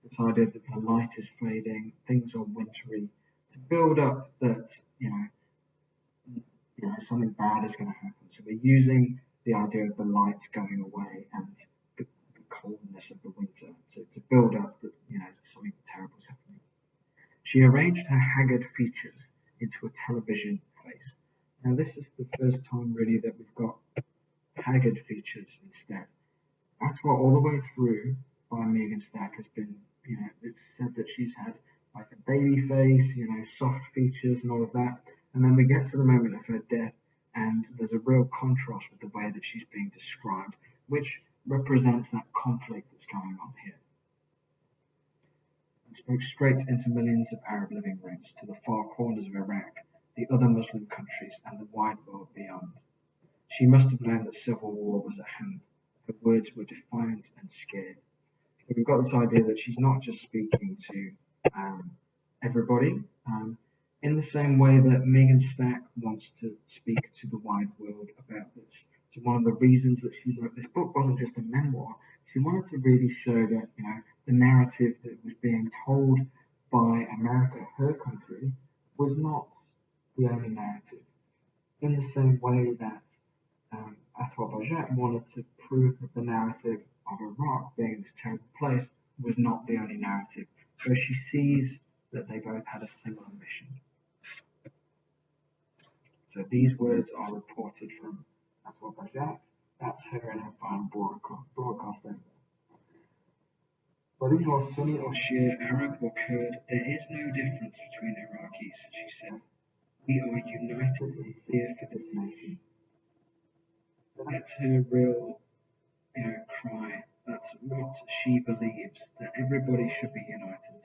This idea that the light is fading, things are wintry, to build up that, something bad is going to happen. So we're using the idea of the light going away and the coldness of the winter to build up that something terrible is happening. She arranged her haggard features into a television face. Now this is the first time really that we've got haggard features instead. That's what all the way through by Megan Stack has been, it's said that she's had like a baby face, soft features and all of that. And then we get to the moment of her death, and there's a real contrast with the way that she's being described, which represents that conflict that's going on here. And spoke straight into millions of Arab living rooms to the far corners of Iraq, the other Muslim countries, and the wide world beyond. She must have known that civil war was at hand. Her words were defiant and scared. So we've got this idea that she's not just speaking to everybody, in the same way that Megan Stack wants to speak to the wide world about this. So one of the reasons that she wrote this book wasn't just a memoir. She wanted to really show that the narrative that was being told by America, her country, was not the only narrative. In the same way that Atwar Bajat wanted to prove that the narrative of Iraq being this terrible place was not the only narrative. So she sees that they both had a similar mission. So these words are reported from Atwar Bajat. That's her in her final broadcast over. Whether you are Sunni or Shia, Arab or Kurd, there is no difference between Iraqis, she said. We are united in fear for this nation. So that's her real cry. That's what she believes, that everybody should be united.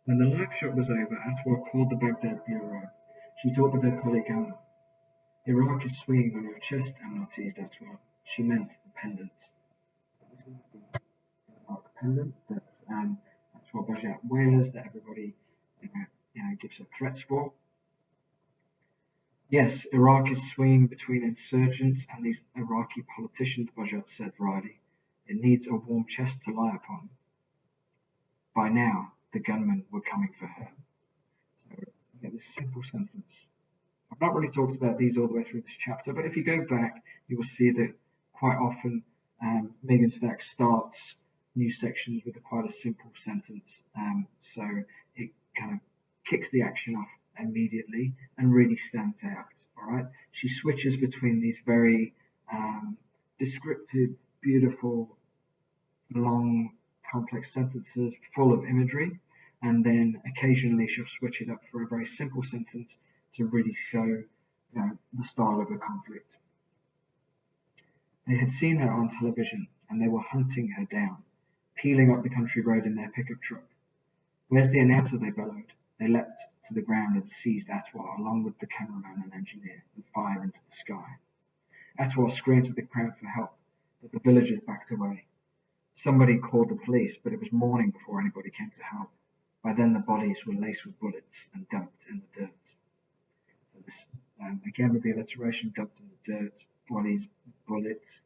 When the live shot was over, Atwar called the Baghdad bureau. She talked with her colleague Anna. Iraq is swinging on your chest, Anna teased Atwar. She meant the pendant. Iraq pendant that Atwar Bajat wears, that everybody gives her threats for. Yes, Iraq is swinging between insurgents and these Iraqi politicians, Bajat said wryly. It needs a warm chest to lie upon. By now, the gunmen were coming for her. So you get this simple sentence. I've not really talked about these all the way through this chapter, but if you go back, you will see that quite often Megan Stack starts new sections with quite a simple sentence. So it kind of kicks the action off immediately and really stands out. All right, she switches between these very descriptive, beautiful, long, complex sentences full of imagery, and then occasionally she'll switch it up for a very simple sentence to really show the style of a conflict. They had seen her on television, and they were hunting her down, peeling up the country road in their pickup truck. Where's the announcer? They bellowed. They leapt to the ground and seized Atwar, along with the cameraman and engineer, and fired into the sky. Atwar screamed to the crowd for help, but the villagers backed away. Somebody called the police, but it was morning before anybody came to help. By then the bodies were laced with bullets and dumped in the dirt. So this, again with the alliteration, dumped in the dirt, bodies, bullets,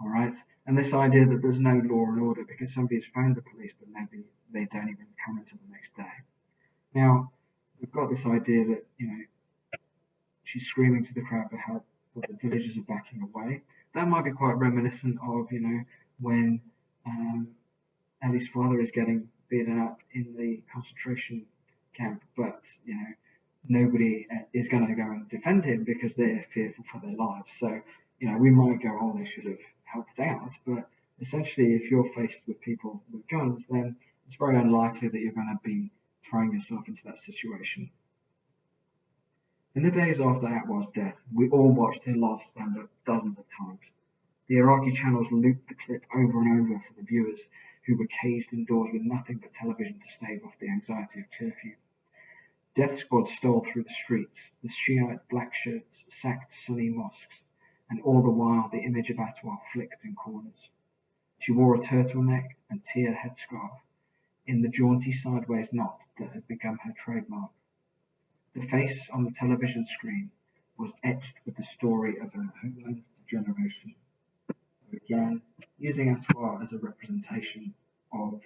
all right? And this idea that there's no law and order because somebody's phoned the police, but maybe they don't even come until the next day. Now, we've got this idea that, she's screaming to the crowd for help, but the villagers are backing away. That might be quite reminiscent of, when Ellie's father is getting beaten up in the concentration camp, but, nobody is going to go and defend him because they're fearful for their lives. So, we might go, oh, they should have helped out, but essentially, if you're faced with people with guns, then it's very unlikely that you're going to be throwing yourself into that situation. In the days after Atwar's death, we all watched her last stand-up dozens of times. The Iraqi channels looped the clip over and over for the viewers who were caged indoors with nothing but television to stave off the anxiety of curfew. Death Squad stole through the streets, the Shiite black shirts sacked Sunni mosques, and all the while the image of Atwar flicked in corners. She wore a turtleneck and tear headscarf in the jaunty sideways knot that had become her trademark. The face on the television screen was etched with the story of her homeland's degeneration. So again, using Atwar as a representation of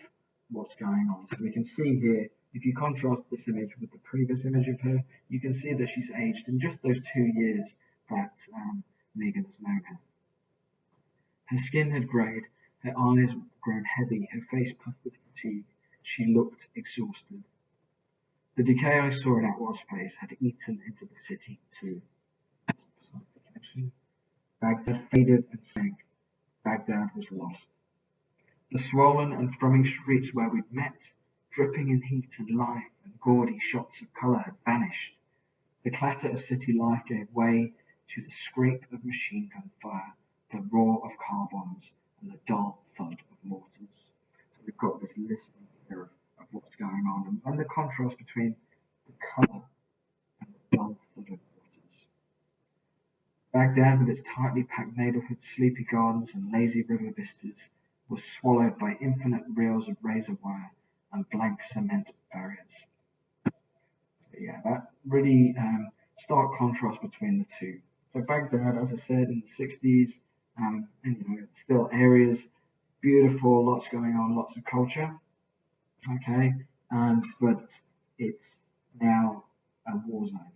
what's going on. So we can see here, if you contrast this image with the previous image of her, you can see that she's aged in just those 2 years that Megan has known her. Her skin had greyed, her eyes grown heavy, her face puffed with fatigue. She looked exhausted. The decay I saw in Atwar's face had eaten into the city too. Baghdad faded and sank. Baghdad was lost. The swollen and thrumming streets where we'd met, dripping in heat and life and gaudy shots of colour, had vanished. The clatter of city life gave way to the scrape of machine gun fire, the roar of car bombs, and the dull thud of mortars. So we've got this list here of what's going on, and the contrast between the colour and the dull thud of mortars. Baghdad, with its tightly packed neighbourhoods, sleepy gardens, and lazy river vistas, was swallowed by infinite reels of razor wire and blank cement barriers. So yeah, that really stark contrast between the two. So Baghdad, as I said, in the 60s, and it's still areas, beautiful, lots going on, lots of culture. Okay, but it's now a war zone.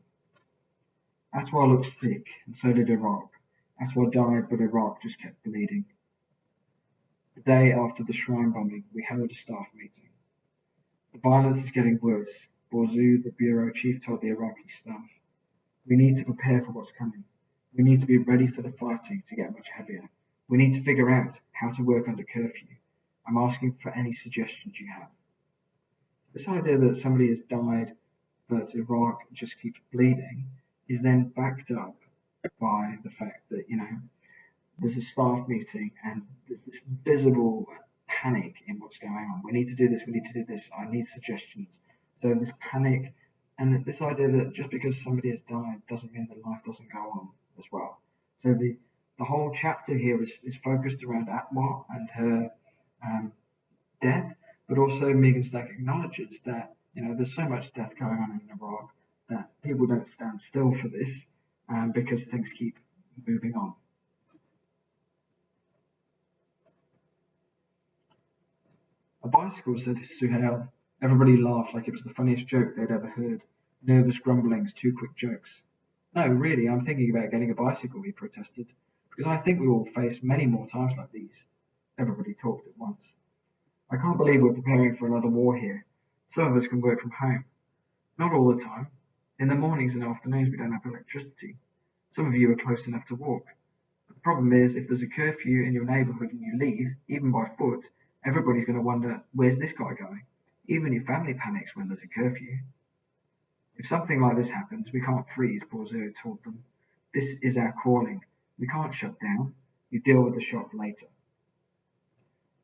Atwar looked sick, and so did Iraq. Atwar died, but Iraq just kept bleeding. The day after the shrine bombing, we held a staff meeting. The violence is getting worse, Borzou, the bureau chief, told the Iraqi staff. We need to prepare for what's coming. We need to be ready for the fighting to get much heavier. We need to figure out how to work under curfew. I'm asking for any suggestions you have. This idea that somebody has died, but Iraq just keeps bleeding, is then backed up by the fact that, there's a staff meeting and there's this visible panic in what's going on. We need to do this, we need to do this, I need suggestions. So this panic and this idea that just because somebody has died doesn't mean that life doesn't go on as well. So the whole chapter here is focused around Atwar and her death, but also Megan Stack acknowledges that there's so much death going on in Iraq that people don't stand still for this because things keep moving on. "A bicycle," said Suhail. Everybody laughed like it was the funniest joke they'd ever heard. Nervous grumblings, two quick jokes. "No, really, I'm thinking about getting a bicycle," he protested, "because I think we will face many more times like these." Everybody talked at once. "I can't believe we're preparing for another war here. Some of us can work from home." "Not all the time. In the mornings and afternoons we don't have electricity. Some of you are close enough to walk. But the problem is, if there's a curfew in your neighbourhood and you leave, even by foot, everybody's going to wonder, where's this guy going? Even your family panics when there's a curfew." "If something like this happens, we can't freeze," Borzoi told them. "This is our calling. We can't shut down. You deal with the shock later."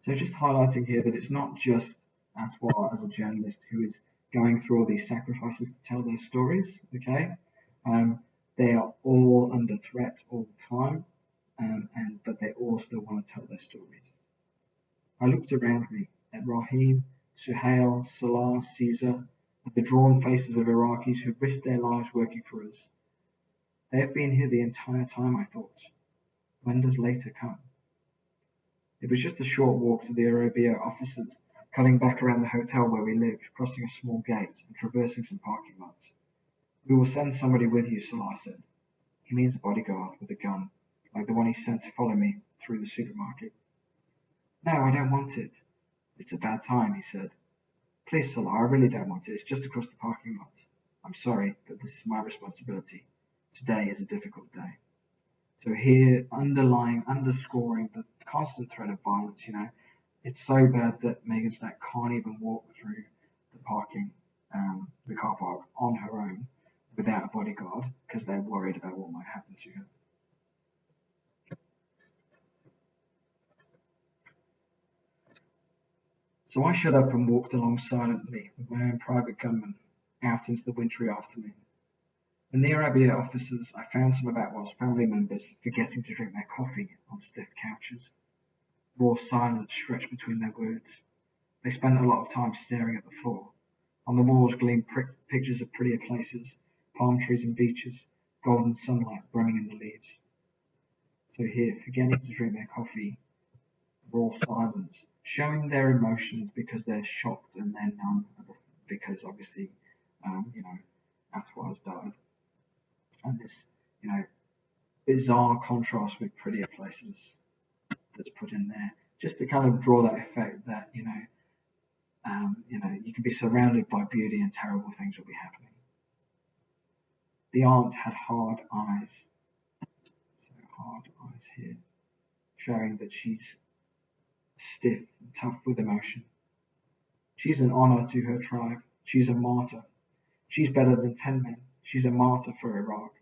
So just highlighting here that it's not just Atwar as a journalist who is going through all these sacrifices to tell their stories, okay? Um, they are all under threat all the time, but they all still want to tell their stories. I looked around me at Rahim, Suhail, Salah, Caesar, at the drawn faces of Iraqis who risked their lives working for us. They have been here the entire time, I thought. When does later come? It was just a short walk to the Arabia offices, cutting back around the hotel where we lived, crossing a small gate and traversing some parking lots. "We will send somebody with you," Salah said. He means a bodyguard with a gun, like the one he sent to follow me through the supermarket. "No, I don't want it." "It's a bad time," he said. "Please, Salah, I really don't want it. It's just across the parking lot." "I'm sorry, but this is my responsibility. Today is a difficult day." So here, underscoring the constant threat of violence, it's so bad that Megan Stack can't even walk through the car park on her own without a bodyguard because they're worried about what might happen to her. So I shut up and walked along silently with my own private gunman out into the wintry afternoon. In the Arabia offices, I found some of Atwell's family members forgetting to drink their coffee on stiff couches. Raw silence stretched between their words. They spent a lot of time staring at the floor. On the walls gleamed pictures of prettier places, palm trees and beaches, golden sunlight brimming in the leaves. So here, forgetting to drink their coffee, raw silence, showing their emotions because they're shocked and they're numb because obviously, Atwell has died. And this, bizarre contrast with prettier places that's put in there, just to kind of draw that effect that you can be surrounded by beauty and terrible things will be happening. The aunt had hard eyes, so hard eyes here, showing that she's stiff and tough with emotion. She's an honor to her tribe. She's a martyr. She's better than 10 men. She's a martyr for Iraq.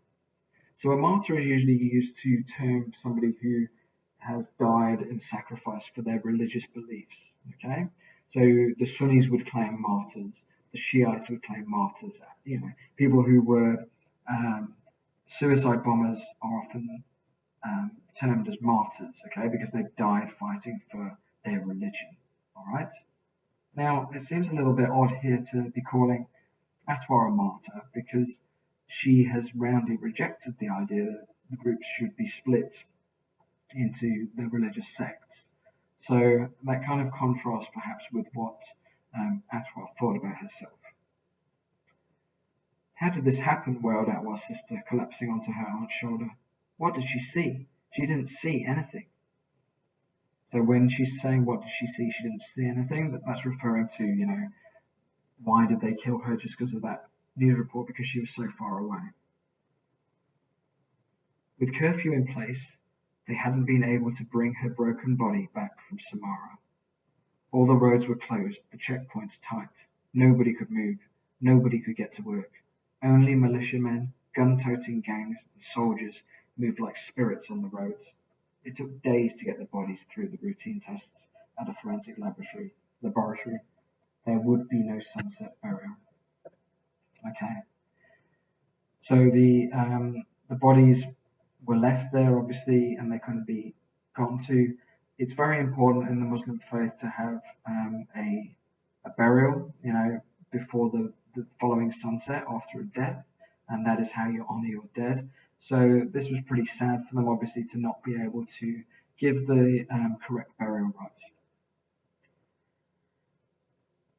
So a martyr is usually used to term somebody who has died in sacrifice for their religious beliefs. Okay, so the Sunnis would claim martyrs, the Shiites would claim martyrs. People who were suicide bombers are often termed as martyrs. Okay, because they died fighting for their religion. All right. Now it seems a little bit odd here to be calling Atwar a martyr because she has roundly rejected the idea that the groups should be split into the religious sects. So that kind of contrasts perhaps with what Atwar thought about herself. "How did this happen?" wailed Atwar's sister, collapsing onto her aunt's shoulder. "What did she see? She didn't see anything." So when she's saying what did she see, she didn't see anything, that's referring to, why did they kill her just because of that news report, because she was so far away. With curfew in place, they hadn't been able to bring her broken body back from Samara. All the roads were closed, the checkpoints tight. Nobody could move. Nobody could get to work. Only militiamen, gun-toting gangs, and soldiers moved like spirits on the roads. It took days to get the bodies through the routine tests at a forensic laboratory. There would be no sunset burial. Okay. So the bodies were left there, obviously, and they couldn't be gotten to. It's very important in the Muslim faith to have a burial, before the following sunset after a death, and that is how you honor your dead. So this was pretty sad for them, obviously, to not be able to give the correct burial rites.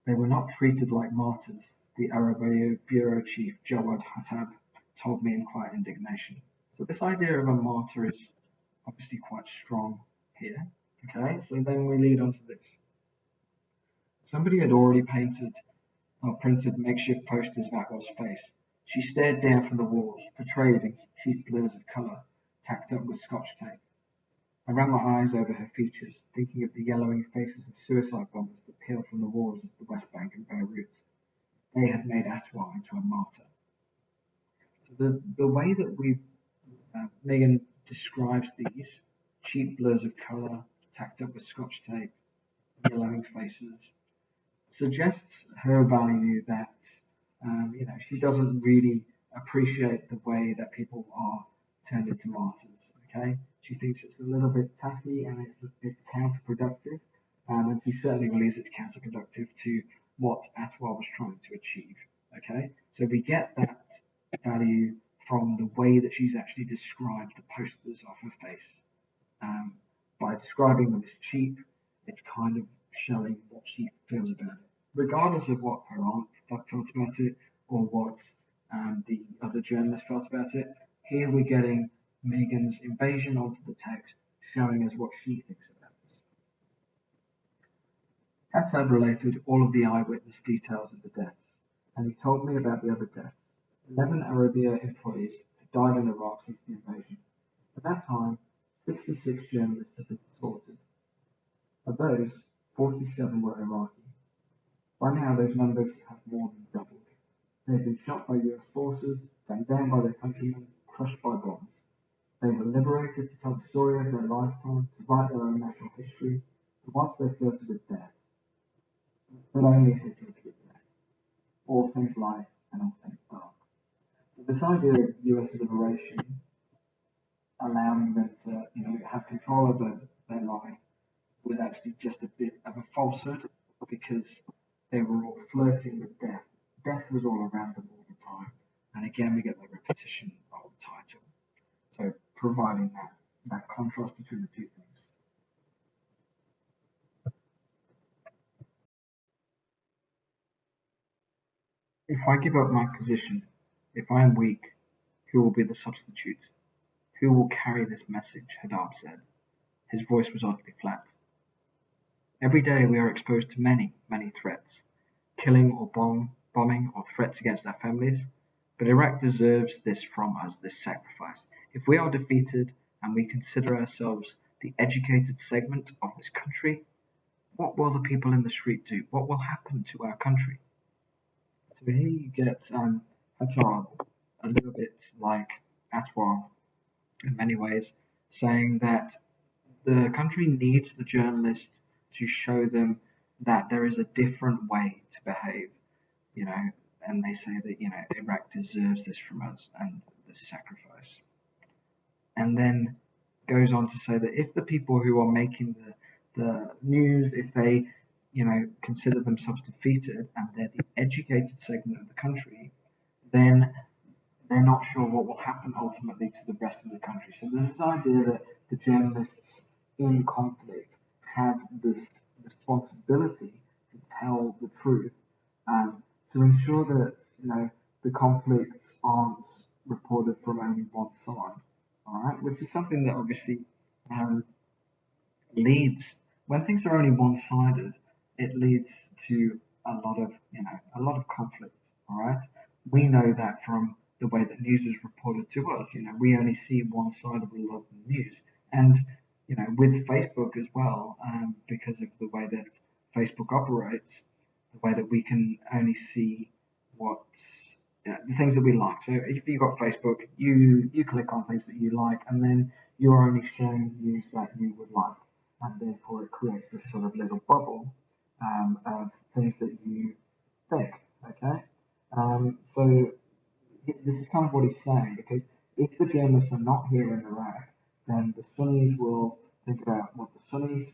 They were not treated like martyrs, the Arabia bureau chief Jawad Hattab told me in quiet indignation. So this idea of a martyr is obviously quite strong here. Okay, so then we lead on to this. Somebody had already painted or printed makeshift posters of Atwell's face. She stared down from the walls, portrayed in cheap blurs of colour, tacked up with scotch tape. I ran my eyes over her features, thinking of the yellowing faces of suicide bombers that peeled from the walls of the West Bank and Beirut. They had made Atwell into a martyr. So the way that Megan describes these cheap blurs of colour, tacked up with scotch tape, yellowing faces, suggests her value that she doesn't really appreciate the way that people are turned into martyrs. Okay, she thinks it's a little bit tacky and it's counterproductive, and she certainly believes it's counterproductive to what Atwell was trying to achieve. Okay, so we get that value from the way that she's actually described the posters of her face. Um, by describing them as cheap, it's kind of showing what she feels about it, regardless of what her aunt felt about it or what the other journalists felt about it. Here we're getting Megan's invasion onto the text, showing us what she thinks about this. Hattab related all of the eyewitness details of the deaths, and he told me about the other deaths. 11 Arabia employees had died in Iraq since the invasion. At that time, 66 journalists had been slaughtered. Of those, 47 were Iraqi. By now, those numbers have more than doubled. They had been shot by US forces, gunned down by their countrymen, crushed by bombs. They were liberated to tell the story of their lifetime, to write their own national history, and once they flirted with death, but only flirted with death. All things light and all things dark. So this idea of US liberation allowing them to, have control over their life was actually just a bit of a falsehood because they were all flirting with death. Death was all around them all the time. And again, we get the repetition of the title. So providing that contrast between the two things. If I give up my position, if I am weak, who will be the substitute? Who will carry this message? Hadab said. His voice was oddly flat. Every day we are exposed to many, many threats, killing or bombing or threats against our families. But Iraq deserves this from us, this sacrifice. If we are defeated and we consider ourselves the educated segment of this country, what will the people in the street do? What will happen to our country? So here you get Qatar a little bit like Atwar in many ways, saying that the country needs the journalist to show them that there is a different way to behave, you know, and they say that, Iraq deserves this from us and this sacrifice. And then goes on to say that if the people who are making the news, if they, consider themselves defeated and they're the educated segment of the country, then they're not sure what will happen ultimately to the rest of the country. So there's this idea that the journalists in conflict have this responsibility to tell the truth and to ensure that the conflicts aren't reported from only one side. All right, which is something that obviously um, leads when things are only one-sided, it leads to a lot of conflict. All right, we know that from the way that news is reported to us. We only see one side of a lot of the news, and with Facebook as well, because of the way that Facebook operates, the way that we can only see what the things that we like. So if you've got Facebook, you click on things that you like, and then you're only shown news that you would like, and therefore it creates this sort of little bubble of things that you think. Okay, so this is kind of what he's saying because if the journalists are not here in Iraq, then the Sunnis will think about what the Sunnis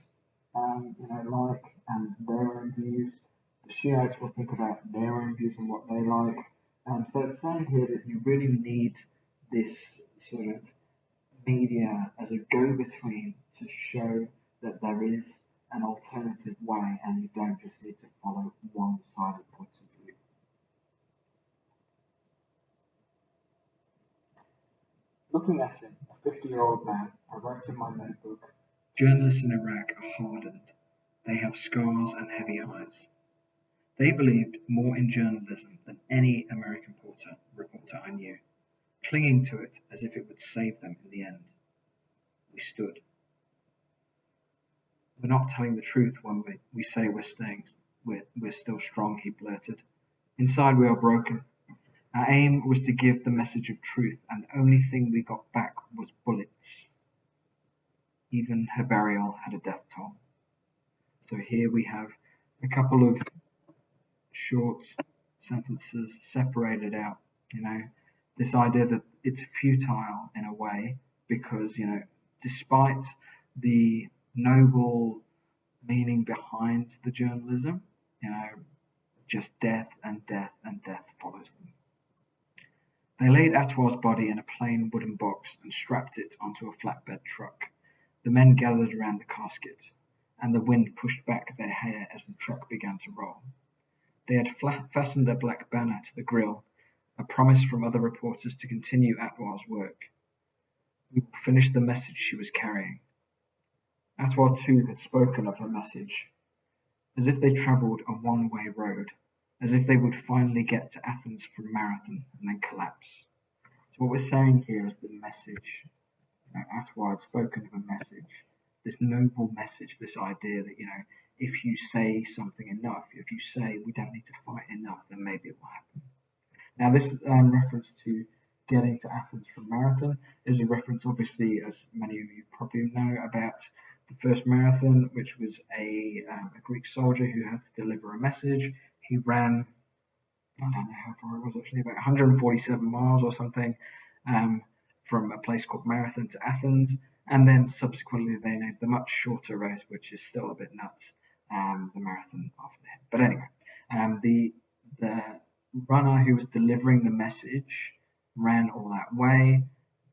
like and their own views. The Shiites will think about their own views and what they like. So it's saying here that you really need this sort of media as a go-between to show that there is an alternative way, and you don't just need to follow one-sided points of view. Looking at him, a 50-year-old man, I wrote in my notebook, "Journalists in Iraq are hardened. They have scars and heavy eyes." They believed more in journalism than any American reporter I knew, clinging to it as if it would save them in the end. We stood. "We're not telling the truth when we say we're still strong," he blurted. "Inside we are broken. Our aim was to give the message of truth, and the only thing we got back was bullets." Even her burial had a death toll. So here we have a couple of short sentences separated out, this idea that it's futile in a way because, despite the noble meaning behind the journalism, just death and death and death follows them. They laid Atwar's body in a plain wooden box and strapped it onto a flatbed truck. The men gathered around the casket, and the wind pushed back their hair as the truck began to roll. They had fastened a black banner to the grille, a promise from other reporters to continue Atwar's work. "We will finish the message she was carrying." Atwar too had spoken of her message, as if they travelled a one-way road, as if they would finally get to Athens for a marathon and then collapse. So what we're saying here is the message. Atwar had spoken of a message, this noble message, this idea that, if you say something enough, if you say we don't need to fight enough, then maybe it will happen. Now this reference to getting to Athens for a marathon is a reference, obviously, as many of you probably know, about the first marathon, which was a Greek soldier who had to deliver a message. He ran, I don't know how far it was actually, about 147 miles or something, from a place called Marathon to Athens, and then subsequently they named the much shorter race, which is still a bit nuts, the marathon after him. But anyway, the runner who was delivering the message ran all that way,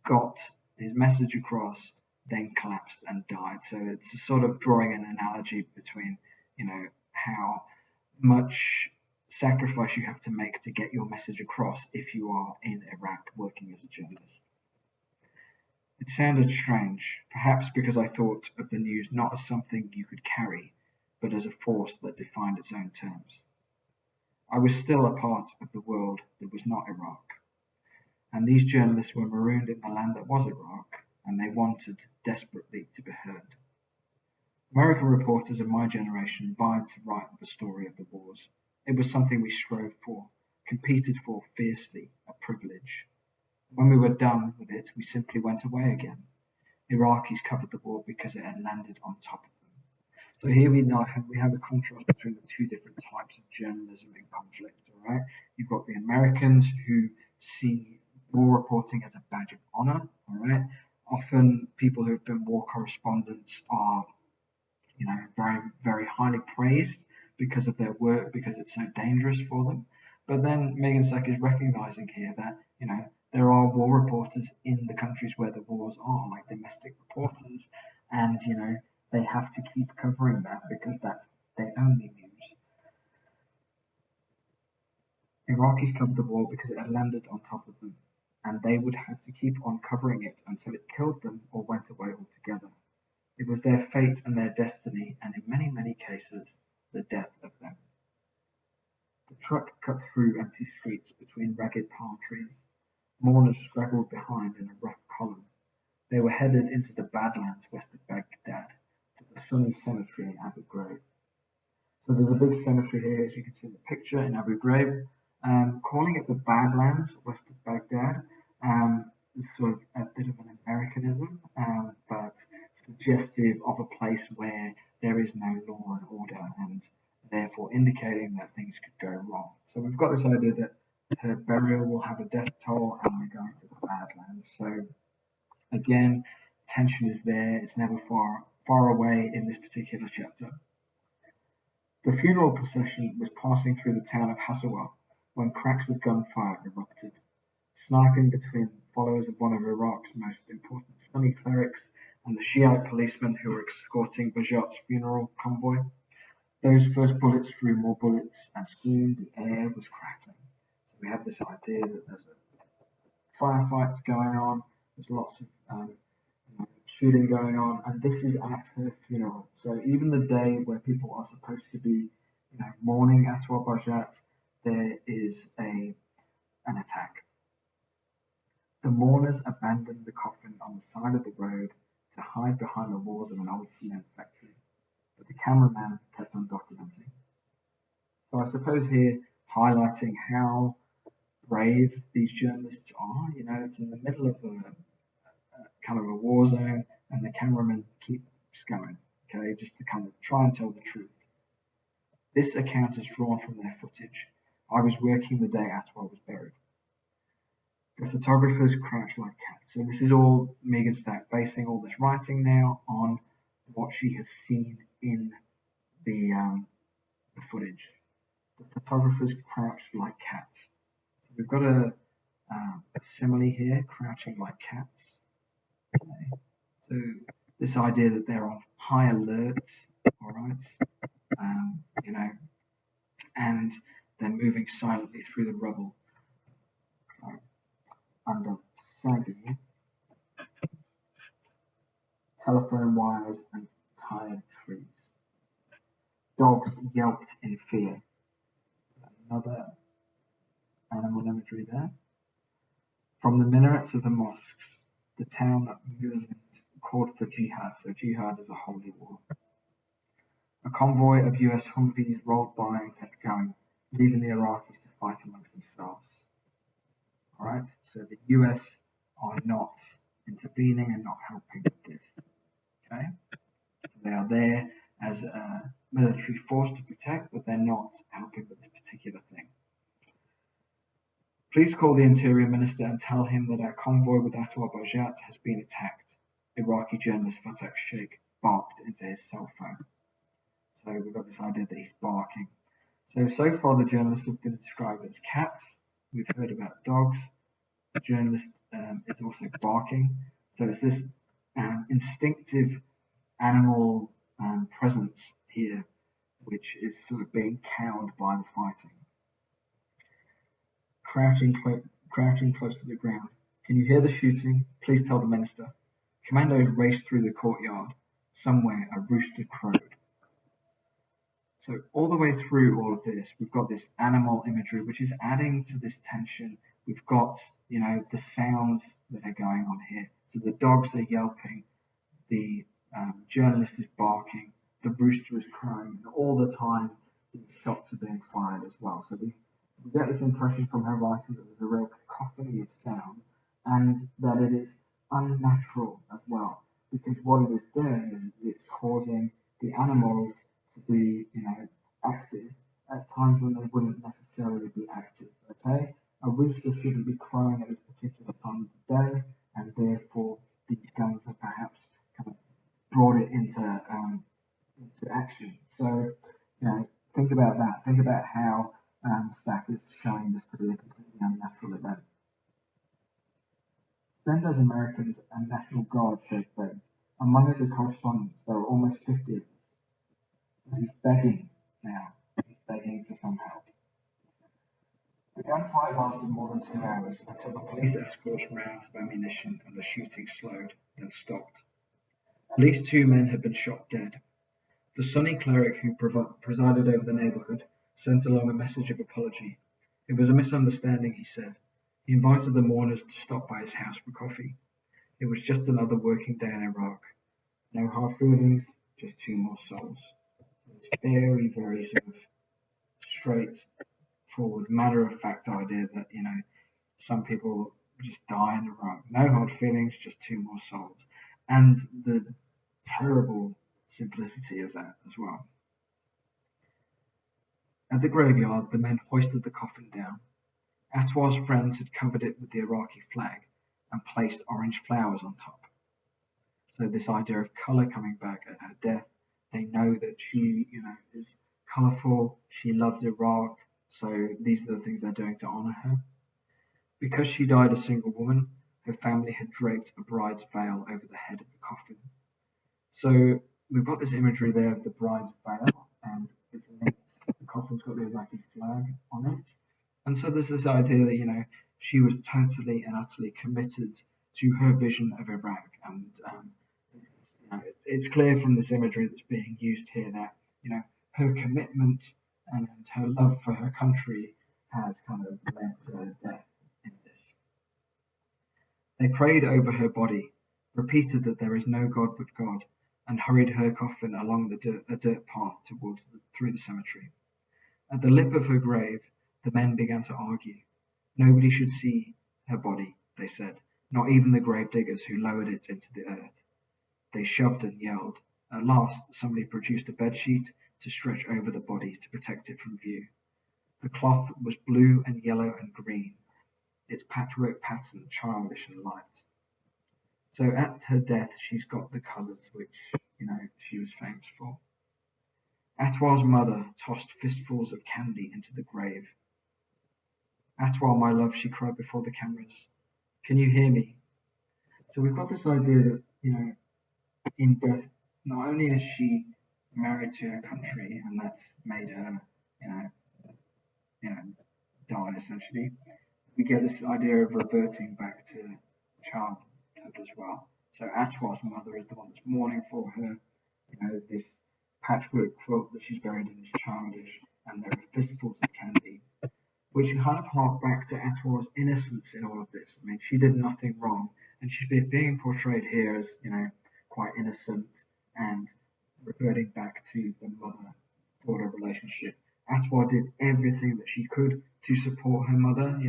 got his message across, then collapsed and died. So it's sort of drawing an analogy between, how much sacrifice you have to make to get your message across if you are in Iraq working as a journalist. It sounded strange, perhaps because I thought of the news not as something you could carry, but as a force that defined its own terms. I was still a part of the world that was not Iraq, and these journalists were marooned in the land that was Iraq, and they wanted desperately to be heard. American reporters of my generation vied to write the story of the wars. It was something we strove for, competed for fiercely, a privilege. When we were done with it, we simply went away again. Iraqis covered the war because it had landed on top of them. So here we have a contrast between the two different types of journalism in conflict. All right, you've got the Americans who see war reporting as a badge of honor. All right, often people who have been war correspondents are, very, very highly praised because of their work, because it's so dangerous for them. But then Megan Sack is recognizing here that, there are war reporters in the countries where the wars are, like domestic reporters, and, they have to keep covering that because that's their only news. Iraqis covered the war because it had landed on top of them, and they would have to keep on covering it until it killed them or went away altogether. It was their fate and their destiny, and in many, many cases, the death of them. The truck cut through empty streets between ragged palm trees. Mourners straggled behind in a rough column. They were headed into the Badlands west of Baghdad, to the sunny cemetery in Abu Ghraib. So there's a big cemetery here, as you can see in the picture, in Abu Ghraib. Calling it the Badlands west of Baghdad is sort of a bit of an Americanism, but suggestive of a place where there is no law and order, and therefore indicating that things could go wrong. So we've got this idea that her burial will have a death toll, and we're going to the Badlands. So again, tension is there. It's never far away in this particular chapter. The funeral procession was passing through the town of Hassawa when cracks of gunfire erupted. Sniping between followers of one of Iraq's most important Sunni clerics and the Shiite policemen who were escorting Bajat's funeral convoy. Those first bullets drew more bullets, and soon the air was crackling. So we have this idea that there's a firefight going on, there's lots of shooting going on, and this is at her funeral. So even the day where people are supposed to be, mourning Atwar Bajat, there is an attack. The mourners abandoned the coffin on the side of the road to hide behind the walls of an old cement factory, but the cameraman kept on documenting. So I suppose here highlighting how brave these journalists are. It's in the middle of kind of a war zone, and the cameraman keeps going, okay, just to kind of try and tell the truth. This account is drawn from their footage. I was working the day Atwar was buried. The photographers crouched like cats. So this is all Megan Stack basing all this writing now on what she has seen in the footage. The photographers crouched like cats. So we've got a simile here, crouching like cats. Okay. So this idea that they're on high alert, all right, and they're moving silently through the rubble under saggy telephone wires and tired trees. Dogs yelped in fear. Another animal imagery there. From the minarets of the mosques, the town muezzins called for jihad. So jihad is a holy war. A convoy of US Humvees rolled by and kept going, leaving the Iraqis to fight amongst themselves. Alright, so the US are not intervening and not helping with this. Okay? They are there as a military force to protect, but they're not helping with this particular thing. Please call the Interior Minister and tell him that our convoy with Atwar Bajat has been attacked. Iraqi journalist Fatah Sheikh barked into his cell phone. So we've got this idea that he's barking. So far the journalists have been described as cats. We've heard about dogs. The journalist is also barking. So it's this instinctive animal presence here, which is sort of being cowed by the fighting. Crouching close to the ground. Can you hear the shooting? Please tell the minister. Commandos raced through the courtyard. Somewhere a rooster crowed. So all the way through all of this, we've got this animal imagery, which is adding to this tension. We've got, the sounds that are going on here. So the dogs are yelping, the journalist is barking, the rooster is crowing, and all the time these shots are being fired as well. So we get this impression from her writing that there's a real cacophony of sound, and that it is unnatural as well, because what it is doing is it's causing the animals to be, active at times when they wouldn't necessarily be active. Okay, a rooster shouldn't be crowing at this particular time of the day, and therefore these guns have perhaps kind of brought it into action. So, think about that. Think about how Stack is showing this to be a completely unnatural event. Send us Americans and National Guard, says Ben. Among us are correspondents. There are almost 50 of us. He's begging now. He's begging for some help. The gunfight lasted more than 2 hours until the police escorts ran out of ammunition and the shooting slowed, then stopped. At least 2 men had been shot dead. The Sunni cleric who presided over the neighborhood sent along a message of apology. It was a misunderstanding, he said. He invited the mourners to stop by his house for coffee. It was just another working day in Iraq. No hard feelings, just 2 more souls. It's very, very sort of straightforward, matter-of-fact idea that, some people just die in Iraq. No hard feelings, just 2 more souls. And the terrible simplicity of that as well. At the graveyard, the men hoisted the coffin down. Atwar's friends had covered it with the Iraqi flag and placed orange flowers on top. So this idea of colour coming back at her death, they know that she, is colourful, she loves Iraq, so these are the things they're doing to honour her. Because she died a single woman, her family had draped a bride's veil over the head of the coffin, So we've got this imagery there of the bride's veil, and it's linked. The coffin's got the Iraqi flag on it, and so there's this idea that she was totally and utterly committed to her vision of Iraq, and it's clear from this imagery that's being used here that her commitment and her love for her country has kind of led to her death in this. They prayed over her body, repeated that there is no God but God, and hurried her coffin along a dirt path through the cemetery. At the lip of her grave, the men began to argue. Nobody should see her body, they said, not even the grave diggers who lowered it into the earth. They shoved and yelled. At last, somebody produced a bedsheet to stretch over the body to protect it from view. The cloth was blue and yellow and green, its patchwork pattern childish and light. So at her death, she's got the colours which, she was famous for. Atwar's mother tossed fistfuls of candy into the grave. Atwar, my love, she cried before the cameras. Can you hear me? So we've got this idea that, in death, not only is she married to her country, and that's made her, die essentially, we get this idea of reverting back to childhood as well. So Atwar's mother is the one that's mourning for her. This patchwork quilt that she's buried in is childish, and there are fistfuls of candy, which kind of hark back to Atwar's innocence in all of this. I mean, she did nothing wrong, and she's being portrayed here as, quite innocent and reverting back to the mother-daughter relationship. Atwar did everything that she could to support her mother.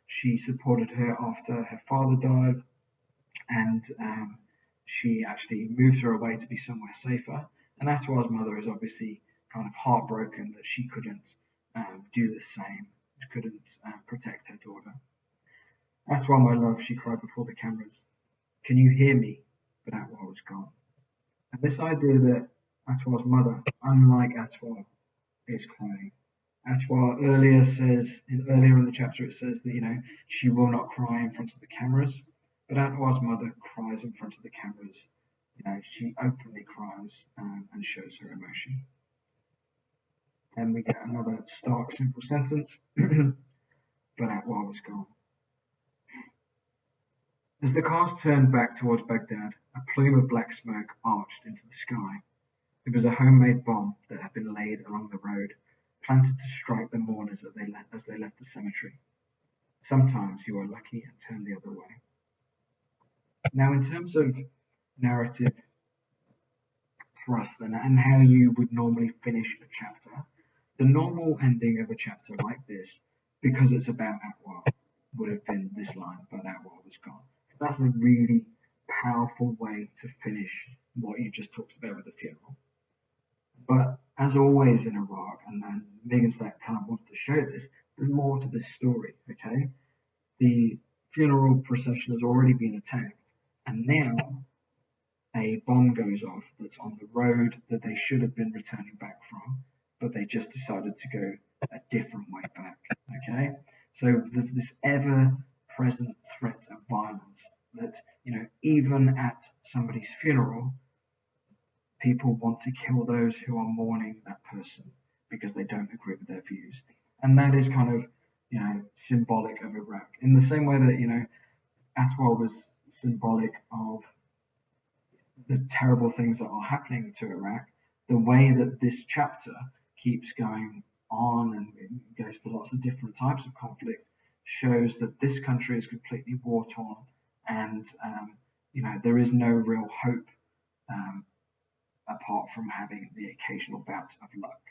She supported her after her father died, and she actually moved her away to be somewhere safer. And Atwar's mother is obviously kind of heartbroken that she couldn't do the same, couldn't protect her daughter. Atwar, my love, she cried before the cameras. Can you hear me? But Atwar was gone. And this idea that Atwar's mother, unlike Atwar, is crying. Atwar earlier in the chapter, it says that, she will not cry in front of the cameras, but Atwar's mother cries in front of the cameras. She openly cries and shows her emotion. Then we get another stark, simple sentence, but Atwar was gone. As the cars turned back towards Baghdad, a plume of black smoke arched into the sky. It was a homemade bomb that had been laid along the road, planted to strike the mourners as they left the cemetery. Sometimes you are lucky and turn the other way. Now, in terms of narrative thrust and how you would normally finish a chapter, the normal ending of a chapter like this, because it's about Atwar, would have been this line, but Atwar was gone. That's a really powerful way to finish what you just talked about with the funeral. But as always in Iraq, and Megan's that kind of wants to show this, there's more to this story, okay? The funeral procession has already been attacked, and now a bomb goes off that's on the road that they should have been returning back from, but they just decided to go a different way back, okay? So there's this ever-present threat of violence that, even at somebody's funeral, people want to kill those who are mourning that person because they don't agree with their views. And that is kind of, symbolic of Iraq. In the same way that, Atwar was symbolic of the terrible things that are happening to Iraq, the way that this chapter keeps going on and goes to lots of different types of conflict shows that this country is completely war-torn, and there is no real hope apart from having the occasional bout of luck.